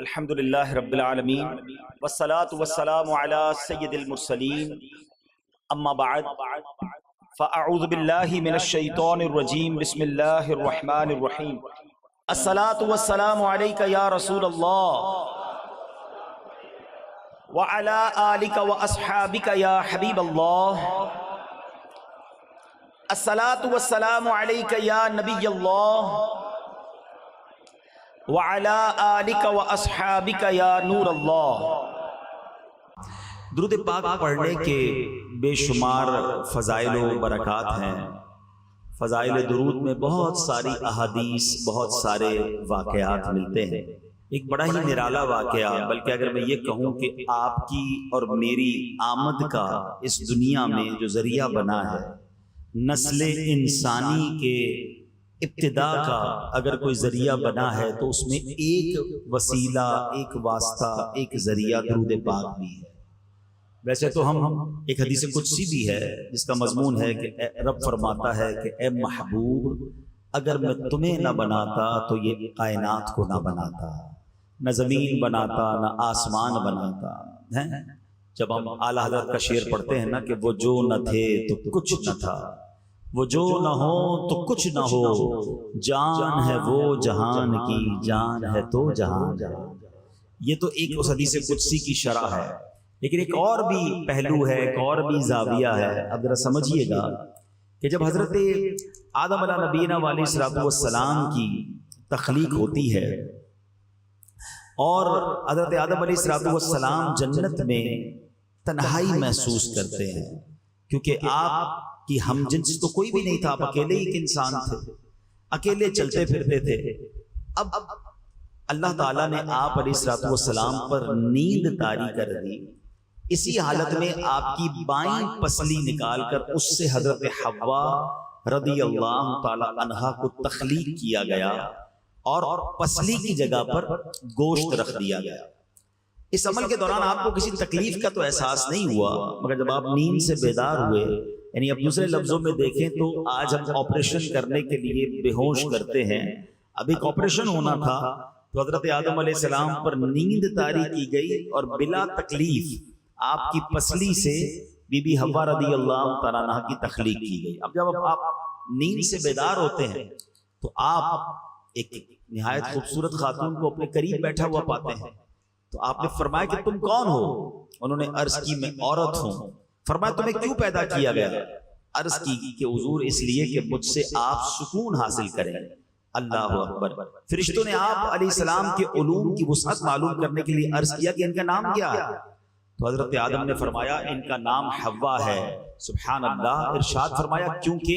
الحمدللہ رب العالمین والصلاة والسلام علی سید المرسلین اما بعد فاعوذ باللہ من الشیطان الرجیم بسم اللہ الرحمن الرحیم الصلاة والسلام علیک یا رسول اللہ وعلی آلک واصحابک یا حبیب اللہ الصلاة والسلام علیک یا نبی اللہ وَعَلَىٰ آلِكَ وَأَصْحَابِكَ يَا نور اللہ۔ درود پاک پڑھنے کے بے شمار فضائل و برکات ہیں۔ فضائل درود میں بہت ساری احادیث، بہت سارے واقعات ملتے ہیں۔ ایک بڑا ہی نرالا واقعہ، بلکہ اگر میں یہ کہوں کہ آپ کی اور میری آمد کا اس دنیا میں جو ذریعہ بنا ہے، نسل انسانی کے ابتدا کا اگر کوئی ذریعہ بنا ہے تو اس میں ایک وسیلہ، ایک واسطہ، ایک ذریعہ درود پاک بھی ہے۔ ویسے تو ہم ایک حدیث قدسی بھی ہے جس کا مضمون ہے کہ رب فرماتا ہے کہ اے محبوب، اگر میں تمہیں نہ بناتا تو یہ کائنات کو نہ بناتا، نہ زمین بناتا، نہ آسمان بناتا ہے۔ جب ہم اعلیٰ حضرت کا شعر پڑھتے ہیں نا کہ وہ جو نہ تھے تو کچھ نہ تھا، وہ جو نہ ہو تو کچھ نہ ہو، جان ہے وہ جہان کی، جان ہے تو جہان جہان۔ یہ تو ایک اس حدیث قدسی کی شرح ہے، لیکن ایک اور بھی پہلو ہے، ایک اور بھی زاویہ ہے۔ اب ذرا سمجھیے گا کہ جب حضرت آدم علیہ نبینا علیہ الصلوۃ والسلام کی تخلیق ہوتی ہے اور حضرت آدم علیہ الصلوۃ والسلام جنت میں تنہائی محسوس کرتے ہیں، کیونکہ آپ کہ ہم جنس تو کوئی بھی نہیں تھا، آپ اکیلے ہی ایک انسان تھے، اکیلے چلتے پھرتے تھے۔ اب اللہ تعالیٰ نے آپ علیہ الصلوۃ والسلام پر نیند طاری کر دی۔ اسی حالت میں آپ کی بائیں پسلی نکال کر اس سے حضرت حوا رضی اللہ تعالی عنہا کو تخلیق کیا گیا اور پسلی کی جگہ پر گوشت رکھ دیا گیا۔ اس عمل کے دوران آپ کو کسی تکلیف کا تو احساس نہیں ہوا، مگر جب آپ نیند سے بیدار ہوئے، یعنی اب دوسرے لفظوں میں دیکھیں تو آج ہم آپریشن کرنے کے لیے بے ہوش کرتے ہیں، اب ایک آپریشن ہونا تھا تو حضرت آدم علیہ السلام پر نیند طاری کی گئی اور بلا تکلیف آپ کی پسلی سے بی بی حوا رضی اللہ تعالیٰ عنہا کی تخلیق کی گئی۔ اب جب آپ نیند سے بیدار ہوتے ہیں تو آپ ایک نہایت خوبصورت خاتون کو اپنے قریب بیٹھا ہوا پاتے ہیں، تو آپ نے فرمایا کہ تم کون ہو؟ انہوں نے عرض کی میں عورت ہوں۔ فرمایا تمہیں کیوں پیدا کیا گیا؟ عرض کی کہ حضور اس لیے کہ مجھ سے آپ سکون حاصل کریں۔ اللہ اکبر۔ فرشتوں نے آپ علیہ السلام کے علوم کی وسعت معلوم کرنے کے لیے عرض کیا کہ ان کا نام کیا ہے؟ تو حضرت آدم نے فرمایا ان کا نام حوا ہے۔ سبحان اللہ۔ ارشاد فرمایا کیونکہ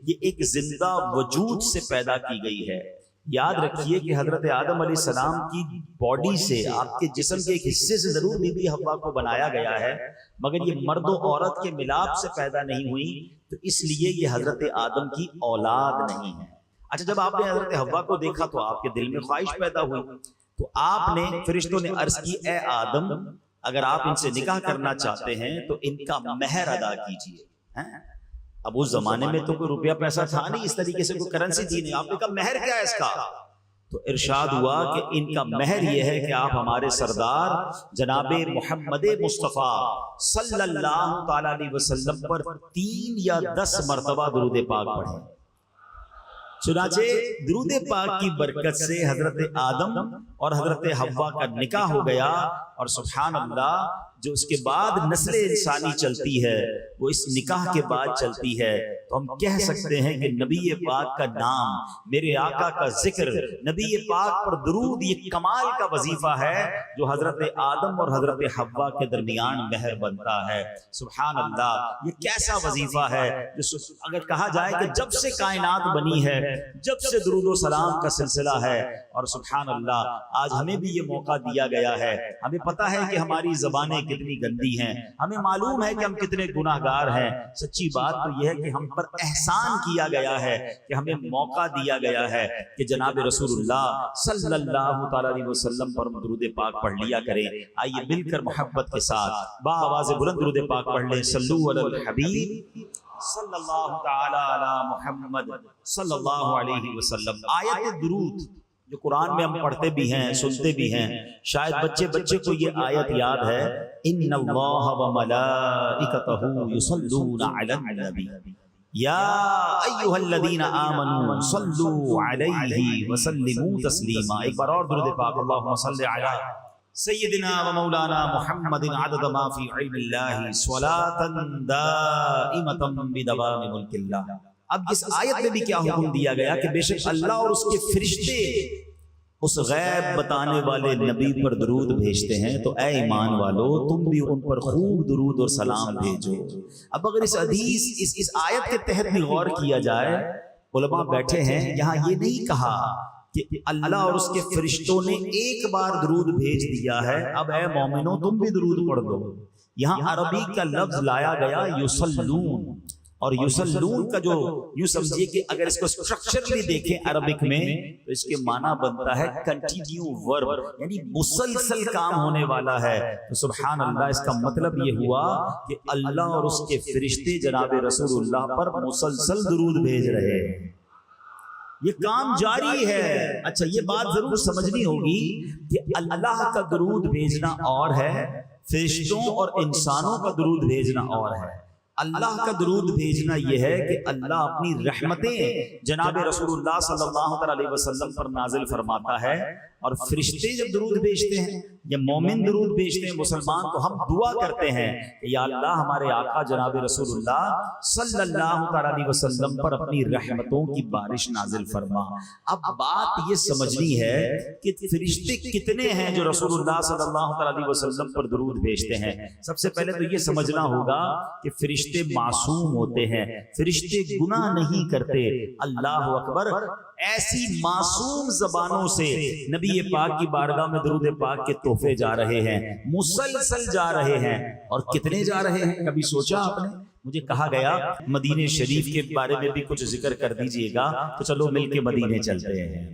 یہ ایک زندہ وجود سے پیدا کی گئی ہے۔ یاد رکھیے کہ حضرت آدم علیہ السلام کی باڈی سے، آپ کے جسم کے ایک حصے سے ضرور بی بی حوا کو بنایا گیا ہے، مگر یہ مرد و عورت کے ملاپ سے پیدا نہیں ہوئی، تو اس لیے یہ حضرت آدم کی اولاد نہیں ہے۔ اچھا، جب آپ نے حضرت حوا کو دیکھا تو آپ کے دل میں خواہش پیدا ہوئی، تو آپ نے، فرشتوں نے عرض کی اے آدم، اگر آپ ان سے نکاح کرنا چاہتے ہیں تو ان کا مہر ادا کیجیے۔ اب اس زمانے میں تو کوئی روپیہ پیسہ تھا نہیں، اس طریقے سے کوئی کرنسی تھی نہیں۔ آپ نے کہا مہر کیا ہے اس کا؟ تو ارشاد ہوا کہ ان کا مہر یہ ہے کہ آپ ہمارے سردار جناب محمد مصطفیٰ صلی اللہ تعالی علیہ وسلم پر 3 یا 10 مرتبہ درود پاک پڑھیں۔ چنانچہ درود پاک کی برکت سے حضرت آدم اور حضرت حوا کا نکاح ہو گیا، اور سبحان اللہ جو اس کے بعد نسل انسانی چلتی ہے وہ اس نکاح کے بعد چلتی ہے۔ تو ہم کہہ سکتے ہیں کہ نبی پاک کا نام، میرے آقا کا ذکر، نبی پاک پر درود، یہ کمال کا وظیفہ ہے جو حضرت آدم اور حضرت حوا کے درمیان مہر بنتا ہے۔ سبحان اللہ، یہ کیسا وظیفہ ہے اگر کہا جائے کہ جب سے کائنات بنی ہے، جب سے درود و سلام کا سلسلہ ہے، اور سبحان اللہ آج ہمیں بھی یہ موقع دیا گیا ہے۔ ہمیں پتا ہے کہ ہماری زبانیں کتنی گندی ہیں، ہمیں معلوم ہے کہ ہم کتنے گناہ گار ہیں۔ سچی بات تو یہ ہے کہ ہم پر احسان کیا گیا ہے کہ ہمیں موقع دیا گیا ہے کہ جناب رسول اللہ صلی اللہ تعالی علیہ وسلم پر درود پاک پڑھ لیا کریں۔ آئیے مل کر محبت کے ساتھ با آواز بلند درود پاک پڑھ لیں۔ صلو علی الحبیب صلی اللہ تعالی علی محمد صلی اللہ علیہ وسلم۔ آیت درود جو قرآن میں ہم پڑھتے بھی ہیں سنتے بھی ہیں، شاید بچے کو یہ آیت یاد ہے، ان اللہ وملائکتہ یصلون علی النبی یا ایھا الذین آمنوا صلوا علیہ وسلموا تسلیما۔ ایک بار اور درود پاک، اللہم صل علی سیدنا و مولانا محمد عدد ما فی علم اللہ صلاۃ دائمۃ بدوام ملک اللہ۔ اب اس آیت میں بھی کیا حکم دیا گیا کہ بے شک اللہ اور اس کے فرشتے اس غیب بتانے والے نبی پر درود بھیجتے ہیں، تو اے ایمان والو تم بھی ان پر خوب درود اور سلام بھیجو۔ اب اگر اس حدیث اس آیت کے تحت بھی غور کیا جائے، علماء بیٹھے ہیں، یہاں یہ نہیں کہا کہ اللہ اور اس کے فرشتوں نے ایک بار درود بھیج دیا ہے اب اے مومنو تم بھی درود پڑھ دو۔ یہاں عربی کا لفظ لایا گیا یصلون، اور یصلون کا جو یوں سمجھیے کہ اگر اس کو سٹرکچرلی دیکھیں عربک میں تو اس کے معنی بنتا ہے کنٹینیو ورب، یعنی مسلسل کام ہونے والا ہے۔ تو سبحان اللہ، اس کا مطلب یہ ہوا کہ اللہ اور اس کے فرشتے جناب رسول اللہ پر مسلسل درود بھیج رہے ہیں، یہ کام جاری ہے۔ اچھا، یہ بات ضرور سمجھنی ہوگی کہ اللہ کا درود بھیجنا اور ہے، فرشتوں اور انسانوں کا درود بھیجنا اور ہے۔ اللہ کا درود بھیجنا یہ ہے کہ اللہ اپنی رحمتیں جناب رسول اللہ صلی اللہ علیہ وسلم پر نازل فرماتا ہے، اور فرشتے جب درود بھیجتے ہیں یا مومن درود بھیجتے ہیں مسلمان، تو ہم دعا کرتے ہیں کہ یا اللہ ہمارے آقا جناب رسول اللہ صلی اللہ علیہ وسلم پر اپنی رحمتوں کی بارش نازل فرما۔ اب بات یہ سمجھنی ہے کہ فرشتے کتنے ہیں جو رسول اللہ صلی اللہ علیہ وسلم پر درود بھیجتے ہیں۔ سب سے پہلے تو یہ سمجھنا ہوگا کہ فرشتے معصوم ہوتے ہیں، فرشتے گناہ نہیں کرتے۔ اللہ اکبر، ایسی معصوم زبانوں سے نبی پاک کی بارگاہ میں درود پاک کے تحفے جا رہے ہیں، مسلسل جا رہے ہیں، اور کتنے جا رہے ہیں کبھی سوچا آپ نے؟ مجھے کہا گیا مدینے شریف کے بارے میں بھی کچھ ذکر کر دیجئے گا، تو چلو مل کے مدینے چلتے ہیں۔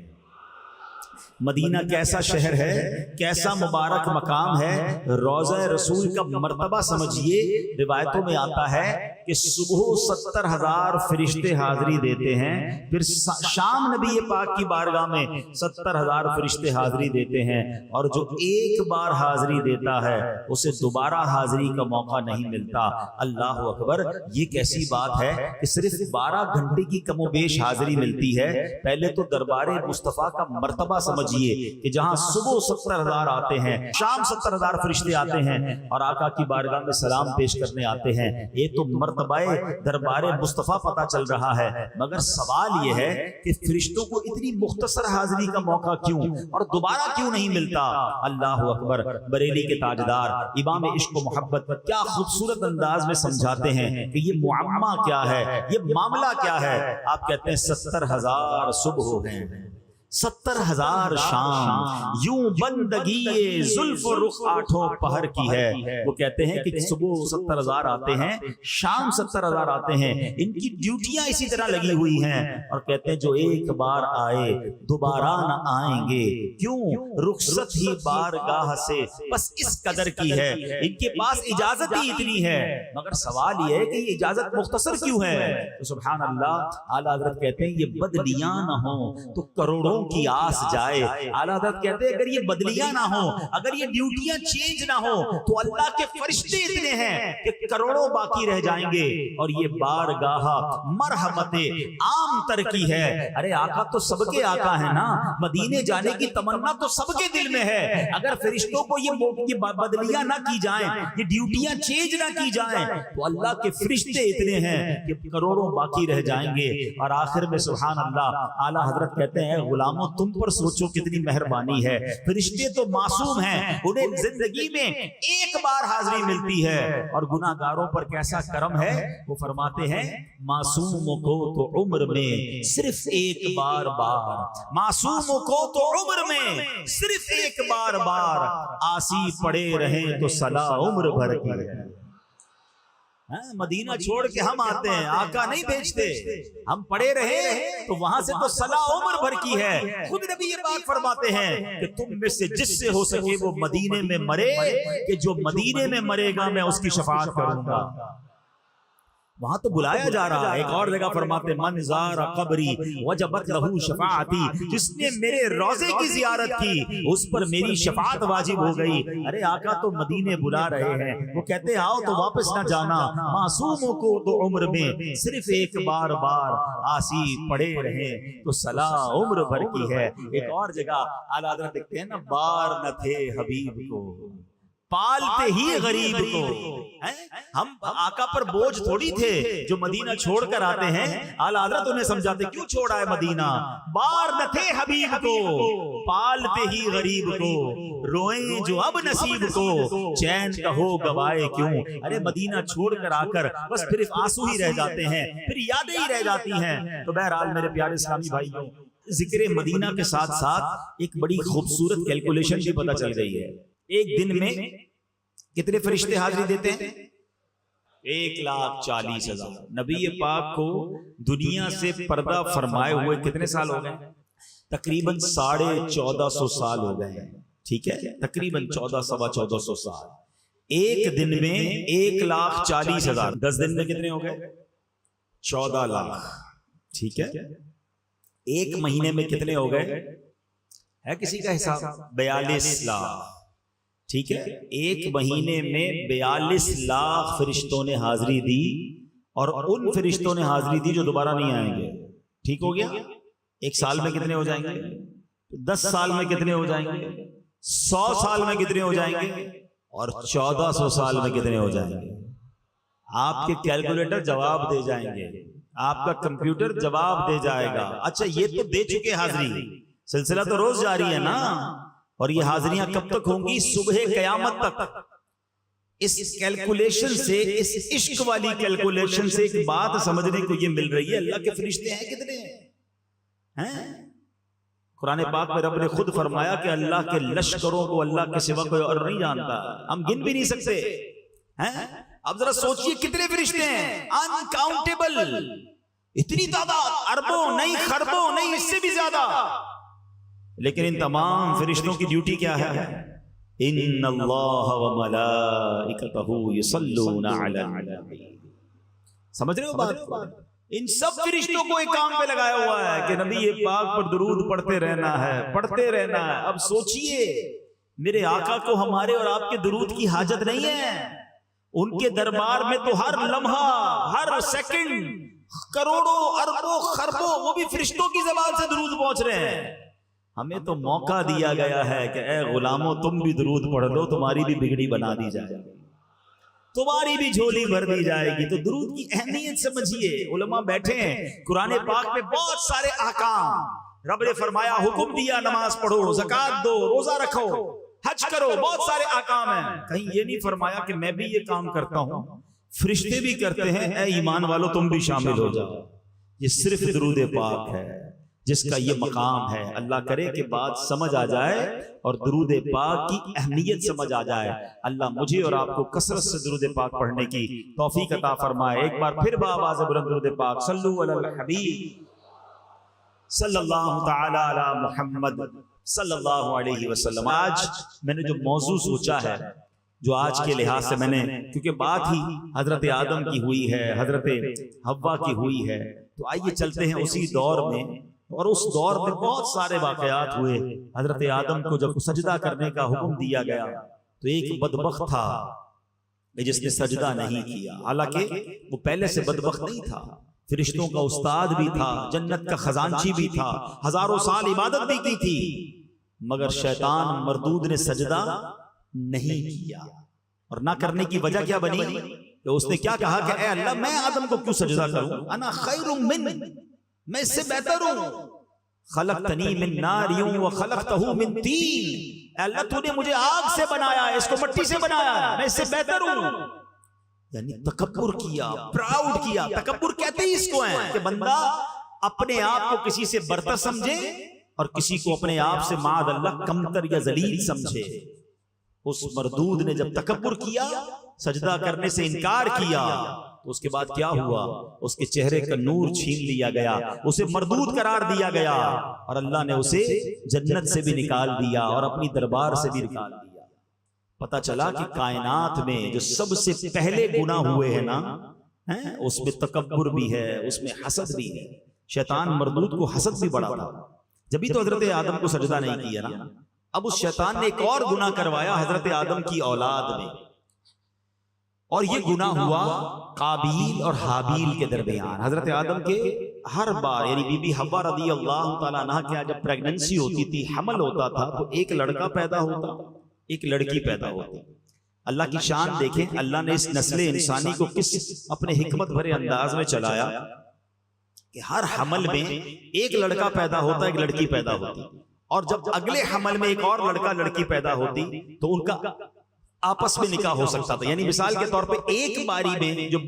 مدینہ کیسا شہر ہے، کیسا مبارک مقام ہے، روضہ رسول کا مرتبہ سمجھیے۔ روایتوں میں آتا ہے کہ صبح 70,000 فرشتے حاضری دیتے ہیں، پھر شام نبی پاک کی بارگاہ میں 70,000 فرشتے حاضری دیتے ہیں، اور جو ایک بار حاضری دیتا ہے اسے دوبارہ حاضری کا موقع نہیں ملتا۔ اللہ اکبر، یہ کیسی بات ہے کہ صرف 12 گھنٹے کی کم و بیش حاضری ملتی ہے۔ پہلے تو دربار مصطفیٰ کا مرتبہ سمجھیے کہ جہاں صبح 70,000 آتے ہیں، شام 70,000 فرشتے آتے ہیں اور آقا کی بارگاہ میں سلام پیش کرنے آتے ہیں، یہ تو مرتبہ دربار مصطفیٰ پتہ چل رہا ہے۔ مگر سوال یہ ہے کہ فرشتوں کو اتنی مختصر حاضری کا موقع کیوں اور دوبارہ کیوں نہیں ملتا؟ اللہ اکبر، بریلی کے تاجدار امام عشق و محبت کیا خوبصورت انداز میں سمجھاتے ہیں کہ یہ معمہ کیا ہے، یہ معاملہ کیا ہے۔ آپ کہتے ہیں 70,000 صبح ہو گئے، 70,000 شام، یوں بندگی زلف و رخ آٹھوں پہر کی ہے۔ وہ کہتے ہیں کہ صبح 70,000 آتے ہیں، شام 70,000 آتے ہیں، ان کی ڈیوٹیاں اسی طرح لگی ہوئی ہیں، اور کہتے ہیں جو ایک بار آئے دوبارہ نہ آئیں گے، کیوں؟ رخصت ہی بارگاہ سے بس اس قدر کی ہے۔ ان کے پاس اجازت ہی اتنی ہے، مگر سوال یہ ہے کہ یہ اجازت مختصر کیوں ہے؟ تو سبحان اللہ، اعلیٰ حضرت کہتے ہیں یہ بدلیاں نہ ہوں تو کروڑوں کی آس جائے۔ اعلیٰ حضرت کہتے ہیں اگر یہ بدلیاں نہ ہوں، اگر یہ ڈیوٹیاں چینج نہ ہوں، تو اللہ کے فرشتے اتنے ہیں کہ کروڑوں باقی رہ جائیں گے، اور یہ بارگاہ مرحمت عام تر کی ہے۔ ارے آقا تو سب کے آقا ہے نا، مدینے جانے کی تمنا تو سب کے دل میں ہے۔ اگر فرشتوں کو یہ بدلیاں نہ کی جائیں، یہ ڈیوٹیاں چینج نہ کی جائیں، تو اللہ کے فرشتے اتنے ہیں کہ کروڑوں باقی رہ جائیں گے۔ اور آخر میں سبحان اللہ، اعلیٰ حضرت کہتے ہیں غلاموں تم پر سوچو کتنی مہربانی ہے، فرشتے تو معصوم ہیں، انہیں زندگی میں ایک بار حاضری ملتی ہے، اور گناہ گاروں پر کیسا کرم ہے۔ وہ فرماتے ہیں معصوموں کو تو عمر میں صرف ایک بار معصوموں کو تو عمر میں صرف ایک بار آسی پڑے رہیں تو صلاح عمر بھر کی ہے۔ مدینہ چھوڑ کے ہم آتے ہیں، آقا نہیں بھیجتے، ہم پڑے رہے تو وہاں سے تو صلاح عمر بھر کی ہے۔ خود نبی یہ بات فرماتے ہیں کہ تم میں سے جس سے ہو سکے وہ مدینے میں مرے، کہ جو مدینے میں مرے گا میں اس کی شفاعت کروں گا۔ وہاں تو بلایا جا رہا ہے. ایک اور جگہ فرماتے من زار قبری وجبت لہو شفاعتی, جس نے میرے روضے کی زیارت کی اس پر میری شفاعت واجب ہو گئی. ارے آقا تو مدینے بلا رہے ہیں, وہ کہتے آؤ تو واپس نہ جانا, معصوموں کو تو عمر میں صرف ایک بار آسی پڑے رہے تو صلاح عمر بھر کی ہے. ایک اور جگہ اعلیٰ حضرت دیکھتے ہیں نا, بار نہ تھے حبیب کو پالتے ہی غریب کو. ہم آقا پر بوجھ تھوڑی تھے جو مدینہ چھوڑ کر آتے ہیں. اعلیٰ حضرت انہیں سمجھاتے کیوں چھوڑا ہے مدینہ, بار نہ تھے حبیب کو پالتے ہی غریب کو, روئیں جو اب نصیب کو چین کا ہو گوائے کیوں. ارے مدینہ چھوڑ کر آ کر بس پھر آنسو ہی رہ جاتے ہیں, پھر یادیں ہی رہ جاتی ہیں. تو بہرحال میرے پیارے اسلامی بھائیوں, ذکر مدینہ کے ساتھ ساتھ ایک بڑی خوبصورت کیلکولیشن بھی پتہ چل رہی ہے. ایک دن میں کتنے فرشتے حاضری دیتے ہیں؟ 1,40,000. نبی پاک کو دنیا سے پردہ فرمائے ہوئے کتنے سال ہو گئے؟ تقریباً 1450 سال ہو گئے ہیں. ٹھیک ہے, تقریباً 1400 سال. ایک دن میں 1,40,000, 10 دن میں کتنے ہو گئے؟ 14 لاکھ. ٹھیک ہے, ایک مہینے میں کتنے ہو گئے ہے کسی کا حساب؟ 42 لاکھ. ٹھیک ہے, ایک مہینے میں 42 لاکھ فرشتوں نے حاضری دی, اور ان فرشتوں نے حاضری دی جو دوبارہ نہیں آئیں گے. ٹھیک ہو گیا. ایک سال میں کتنے ہو جائیں گے؟ 10 سال میں کتنے ہو جائیں گے؟ 100 سال میں کتنے ہو جائیں گے؟ اور 1400 سال میں کتنے ہو جائیں گے؟ آپ کے کیلکولیٹر جواب دے جائیں گے, آپ کا کمپیوٹر جواب دے جائے گا. اچھا یہ تو دے چکے حاضری, سلسلہ تو روز جاری ہے نا, اور یہ حاضریاں کب تک ہوں گی؟ صبح قیامت تک. اس کیلکولیشن سے, اس عشق والی کیلکولیشن سے ایک بات سمجھنے کو یہ مل رہی ہے, اللہ کے فرشتے ہیں کتنے ہیں؟ قرآن پاک میں رب نے خود فرمایا کہ اللہ کے لشکروں کو اللہ کے سوا کوئی اور نہیں جانتا, ہم گن بھی نہیں سکتے. اب ذرا سوچئے کتنے فرشتے ہیں؟ انکاؤنٹیبل. اتنی تعداد, اربوں نہیں, خربوں نہیں, اس سے بھی زیادہ. لیکن ان تمام فرشتوں کی ڈیوٹی کیا ہے؟ ان اللہ وملائکتہ یصلون علی النبی. سمجھ رہے ہو بات؟ ان سب فرشتوں کو ایک کام پہ لگایا ہوا ہے کہ نبی پاک پر درود پڑھتے رہنا ہے, پڑھتے رہنا ہے. اب سوچئے میرے آقا کو ہمارے اور آپ کے درود کی حاجت نہیں ہے. ان کے دربار میں تو ہر لمحہ, ہر سیکنڈ کروڑوں اربوں خربوں وہ بھی فرشتوں کی زبان سے درود پہنچ رہے ہیں. ہمیں تو موقع دیا گیا ہے کہ اے غلاموں تم بھی درود پڑھ لو, تمہاری بھی بگڑی بنا دی جائے گی, تمہاری بھی جھولی بھر دی جائے گی. تو درود کی اہمیت سمجھیے. علماء بیٹھے ہیں, قرآن پاک میں بہت سارے احکام, رب نے فرمایا حکم دیا نماز پڑھو, زکوٰۃ دو, روزہ رکھو, حج کرو, بہت سارے احکام ہیں. کہیں یہ نہیں فرمایا کہ میں بھی یہ کام کرتا ہوں, فرشتے بھی کرتے ہیں, اے ایمان والو تم بھی شامل ہو جاؤ. یہ صرف درود پاک ہے جس کا یہ مقام ہے. اللہ کرے کہ بات سمجھ آ جائے اور درود پاک کی اہمیت سمجھ آ جائے. اللہ مجھے اور آپ کو کثرت سے درود پاک پڑھنے کی توفیق عطا فرمائے. ایک بار پھر بآواز بلند درود پاک, صلو علی الحبیب صلی اللہ تعالی علی محمد صلی اللہ علیہ وسلم. آج میں نے جو موضوع سوچا ہے, جو آج کے لحاظ سے میں نے, کیونکہ بات ہی حضرت آدم کی ہوئی ہے, حضرت حوا کی ہوئی ہے, تو آئیے چلتے ہیں اسی دور میں. اور اس دور میں بہت سارے واقعات ہوئے. حضرت آدم کو جب سجدہ کرنے کا حکم دیا گیا تو ایک بدبخت تھا جس نے سجدہ نہیں کیا. حالانکہ وہ پہلے سے بدبخت نہیں تھا, فرشتوں کا استاد بھی تھا, جنت کا خزانچی بھی تھا, ہزاروں سال عبادت بھی کی تھی, مگر شیطان مردود نے سجدہ نہیں کیا. اور نہ کرنے کی وجہ کیا بنی کہ اس نے کیا کہا کہ اے اللہ میں آدم کو کیوں سجدہ کروں, انا خیر من, میں اس سے بہتر ہوں. خلقتنی من نار وخلقتہ من طین, اے اللہ تو نے مجھے آگ سے بنایا ہے, اس کو مٹی سے بنایا ہے, میں اس سے بہتر ہوں. یعنی تکبر کیا, پراؤڈ کیا. تکبر کہتے ہی اس کو ہیں کہ بندہ اپنے آپ کو کسی سے برتر سمجھے اور کسی کو اپنے آپ سے معاذ اللہ کمتر یا ذلیل سمجھے. اس مردود نے جب تکبر کیا, سجدہ کرنے سے انکار کیا, تو اس کے بعد کیا ہوا؟ اس کے چہرے کا نور چھین لیا گیا, اسے مردود قرار دیا گیا, اور اللہ نے اسے جنت سے بھی نکال دیا اور اپنی دربار سے بھی نکال دیا. پتہ چلا کہ کائنات میں جو سب سے پہلے گناہ ہوئے ہیں نا, اس میں تکبر بھی ہے، اس میں حسد بھی ہے. شیطان مردود کو حسد بھی بڑا تھا، جبھی تو حضرت آدم کو سجدہ نہیں کیا نا. اب اس شیطان نے ایک اور گناہ کروایا حضرت آدم کی اولاد میں، اور یہ گناہ ہوا قابیل اور حابیل کے درمیان. حضرت آدم کے ہر بار یعنی بی بی حوا رضی اللہ تعالیٰ عنہ کے جب پریگننسی ہوتی تھی، حمل ہوتا تھا، تو ایک لڑکا پیدا ہوتا، ایک لڑکی پیدا ہوتی. اللہ کی شان دیکھیں، اللہ نے اس نسل انسانی کو کس اپنے حکمت بھرے انداز میں چلایا کہ ہر حمل میں ایک لڑکا پیدا ہوتا، ایک لڑکی پیدا ہوتی، اور جب اگلے حمل میں ایک اور لڑکا لڑکی پیدا ہوتی تو ان کا آپس میں نکاح ہو سکتا تھا. یعنی مثال کے طور پہ ایک باری میں جو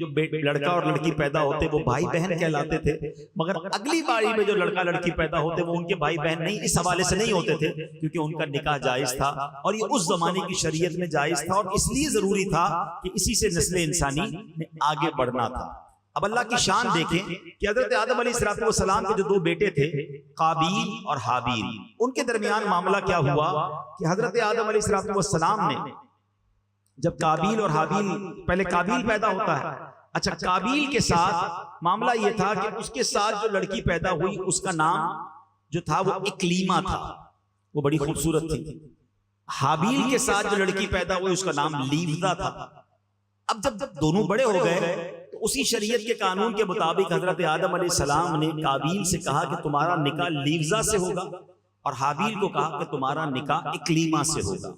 لڑکا اور لڑکی پیدا ہوتے وہ بھائی بہن کہلاتے تھے، مگر اگلی باری میں جو لڑکا لڑکی پیدا ہوتے وہ ان کے بھائی بہن نہیں، اس حوالے سے نہیں ہوتے تھے کیونکہ ان کا نکاح جائز تھا، اور یہ اس زمانے کی شریعت میں جائز تھا، اور اس لیے ضروری تھا کہ اسی سے نسل انسانی نے آگے بڑھنا تھا. اب اللہ کی شان دیکھیں کہ حضرت آدم علیہ السلام کے جو دو بیٹے تھے قابیل اور حابیل، ان کے درمیان معاملہ کیا ہوا کہ حضرت آدم علیہ السلام نے جب قابیل اور حابیل، پہلے قابیل پیدا ہوتا ہے، اچھا قابیل کے ساتھ معاملہ یہ تھا کہ اس کے ساتھ جو لڑکی پیدا ہوئی اس کا نام جو تھا وہ اکلیما تھا، وہ بڑی خوبصورت تھی. حابیل کے ساتھ جو لڑکی پیدا ہوئی اس کا نام لیوزا تھا. اب جب دونوں بڑے ہو گئے تو اسی شریعت کے قانون کے مطابق حضرت آدم علیہ السلام نے قابیل سے کہا کہ تمہارا نکاح لیوزا سے ہوگا، اور حابیل کو کہا کہ تمہارا نکاح اکلیما سے ہوگا.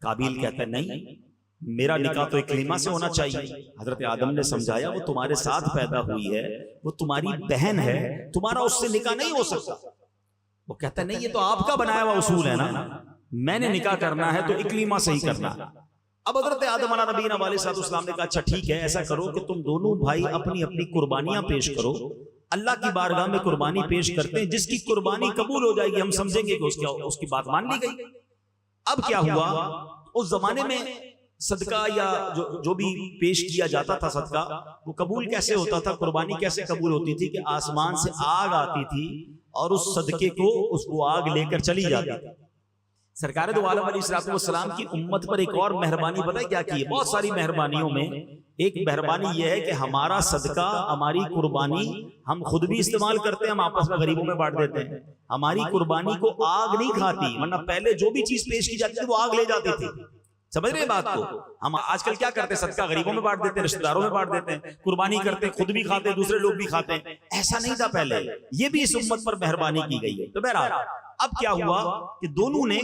قابیل کہتا ہے نہیں، میرا نکاح تو اکلیما سے ہونا چاہیے. حضرت آدم نے سمجھایا وہ تمہارے ساتھ پیدا ہوئی ہے، وہ تمہاری بہن ہے، تمہارا اس سے نکاح نہیں ہو سکتا. وہ کہتا ہے نہیں، یہ تو آپ کا بنایا ہوا اصول ہے نا، میں نے نکاح کرنا ہے تو اکلیما سے ہی کرنا. اب حضرت آدم علیہ نبینا علیہ السلام نے کہا اچھا ٹھیک ہے، ایسا کرو کہ تم دونوں بھائی اپنی اپنی قربانیاں پیش کرو، اللہ کی بارگاہ میں قربانی پیش کرتے ہیں، جس کی قربانی قبول ہو جائے گی ہم سمجھیں گے کہ اس کی بات مان لی گئی. اب کیا ہوا، اس زمانے میں صدقہ یا جو بھی پیش کیا جاتا تھا صدقہ، وہ قبول کیسے ہوتا تھا، قربانی کیسے قبول ہوتی تھی کہ آسمان سے آگ آتی تھی اور اس صدقے کو اس کو آگ لے کر چلی جاتی تھی. سرکار دو عالم علیہ السلام کی امت پر ایک اور مہربانی پتہ ہے کیا کی ہے؟ بہت ساری مہربانیوں میں ایک مہربانی یہ ہے کہ ہمارا صدقہ، ہماری قربانی ہم خود بھی استعمال کرتے ہیں، ہم آپس میں غریبوں میں بانٹ دیتے ہیں. ہماری قربانی کو آگ نہیں کھاتی، ورنہ پہلے جو بھی چیز پیش کی جاتی تھی وہ آگ لے جاتی تھی. سمجھ رہے بات کو؟ ہم آج کل کیا کرتے ہیں، صدقہ غریبوں میں بانٹ دیتے ہیں، رشتہ داروں میں بانٹ دیتے ہیں، قربانی کرتے ہیں، خود بھی کھاتے ہیں، دوسرے لوگ بھی کھاتے ہیں. ایسا نہیں تھا پہلے، یہ بھی اس امت پر مہربانی کی گئی ہے. تو بہرحال اب کیا ہوا کہ دونوں نے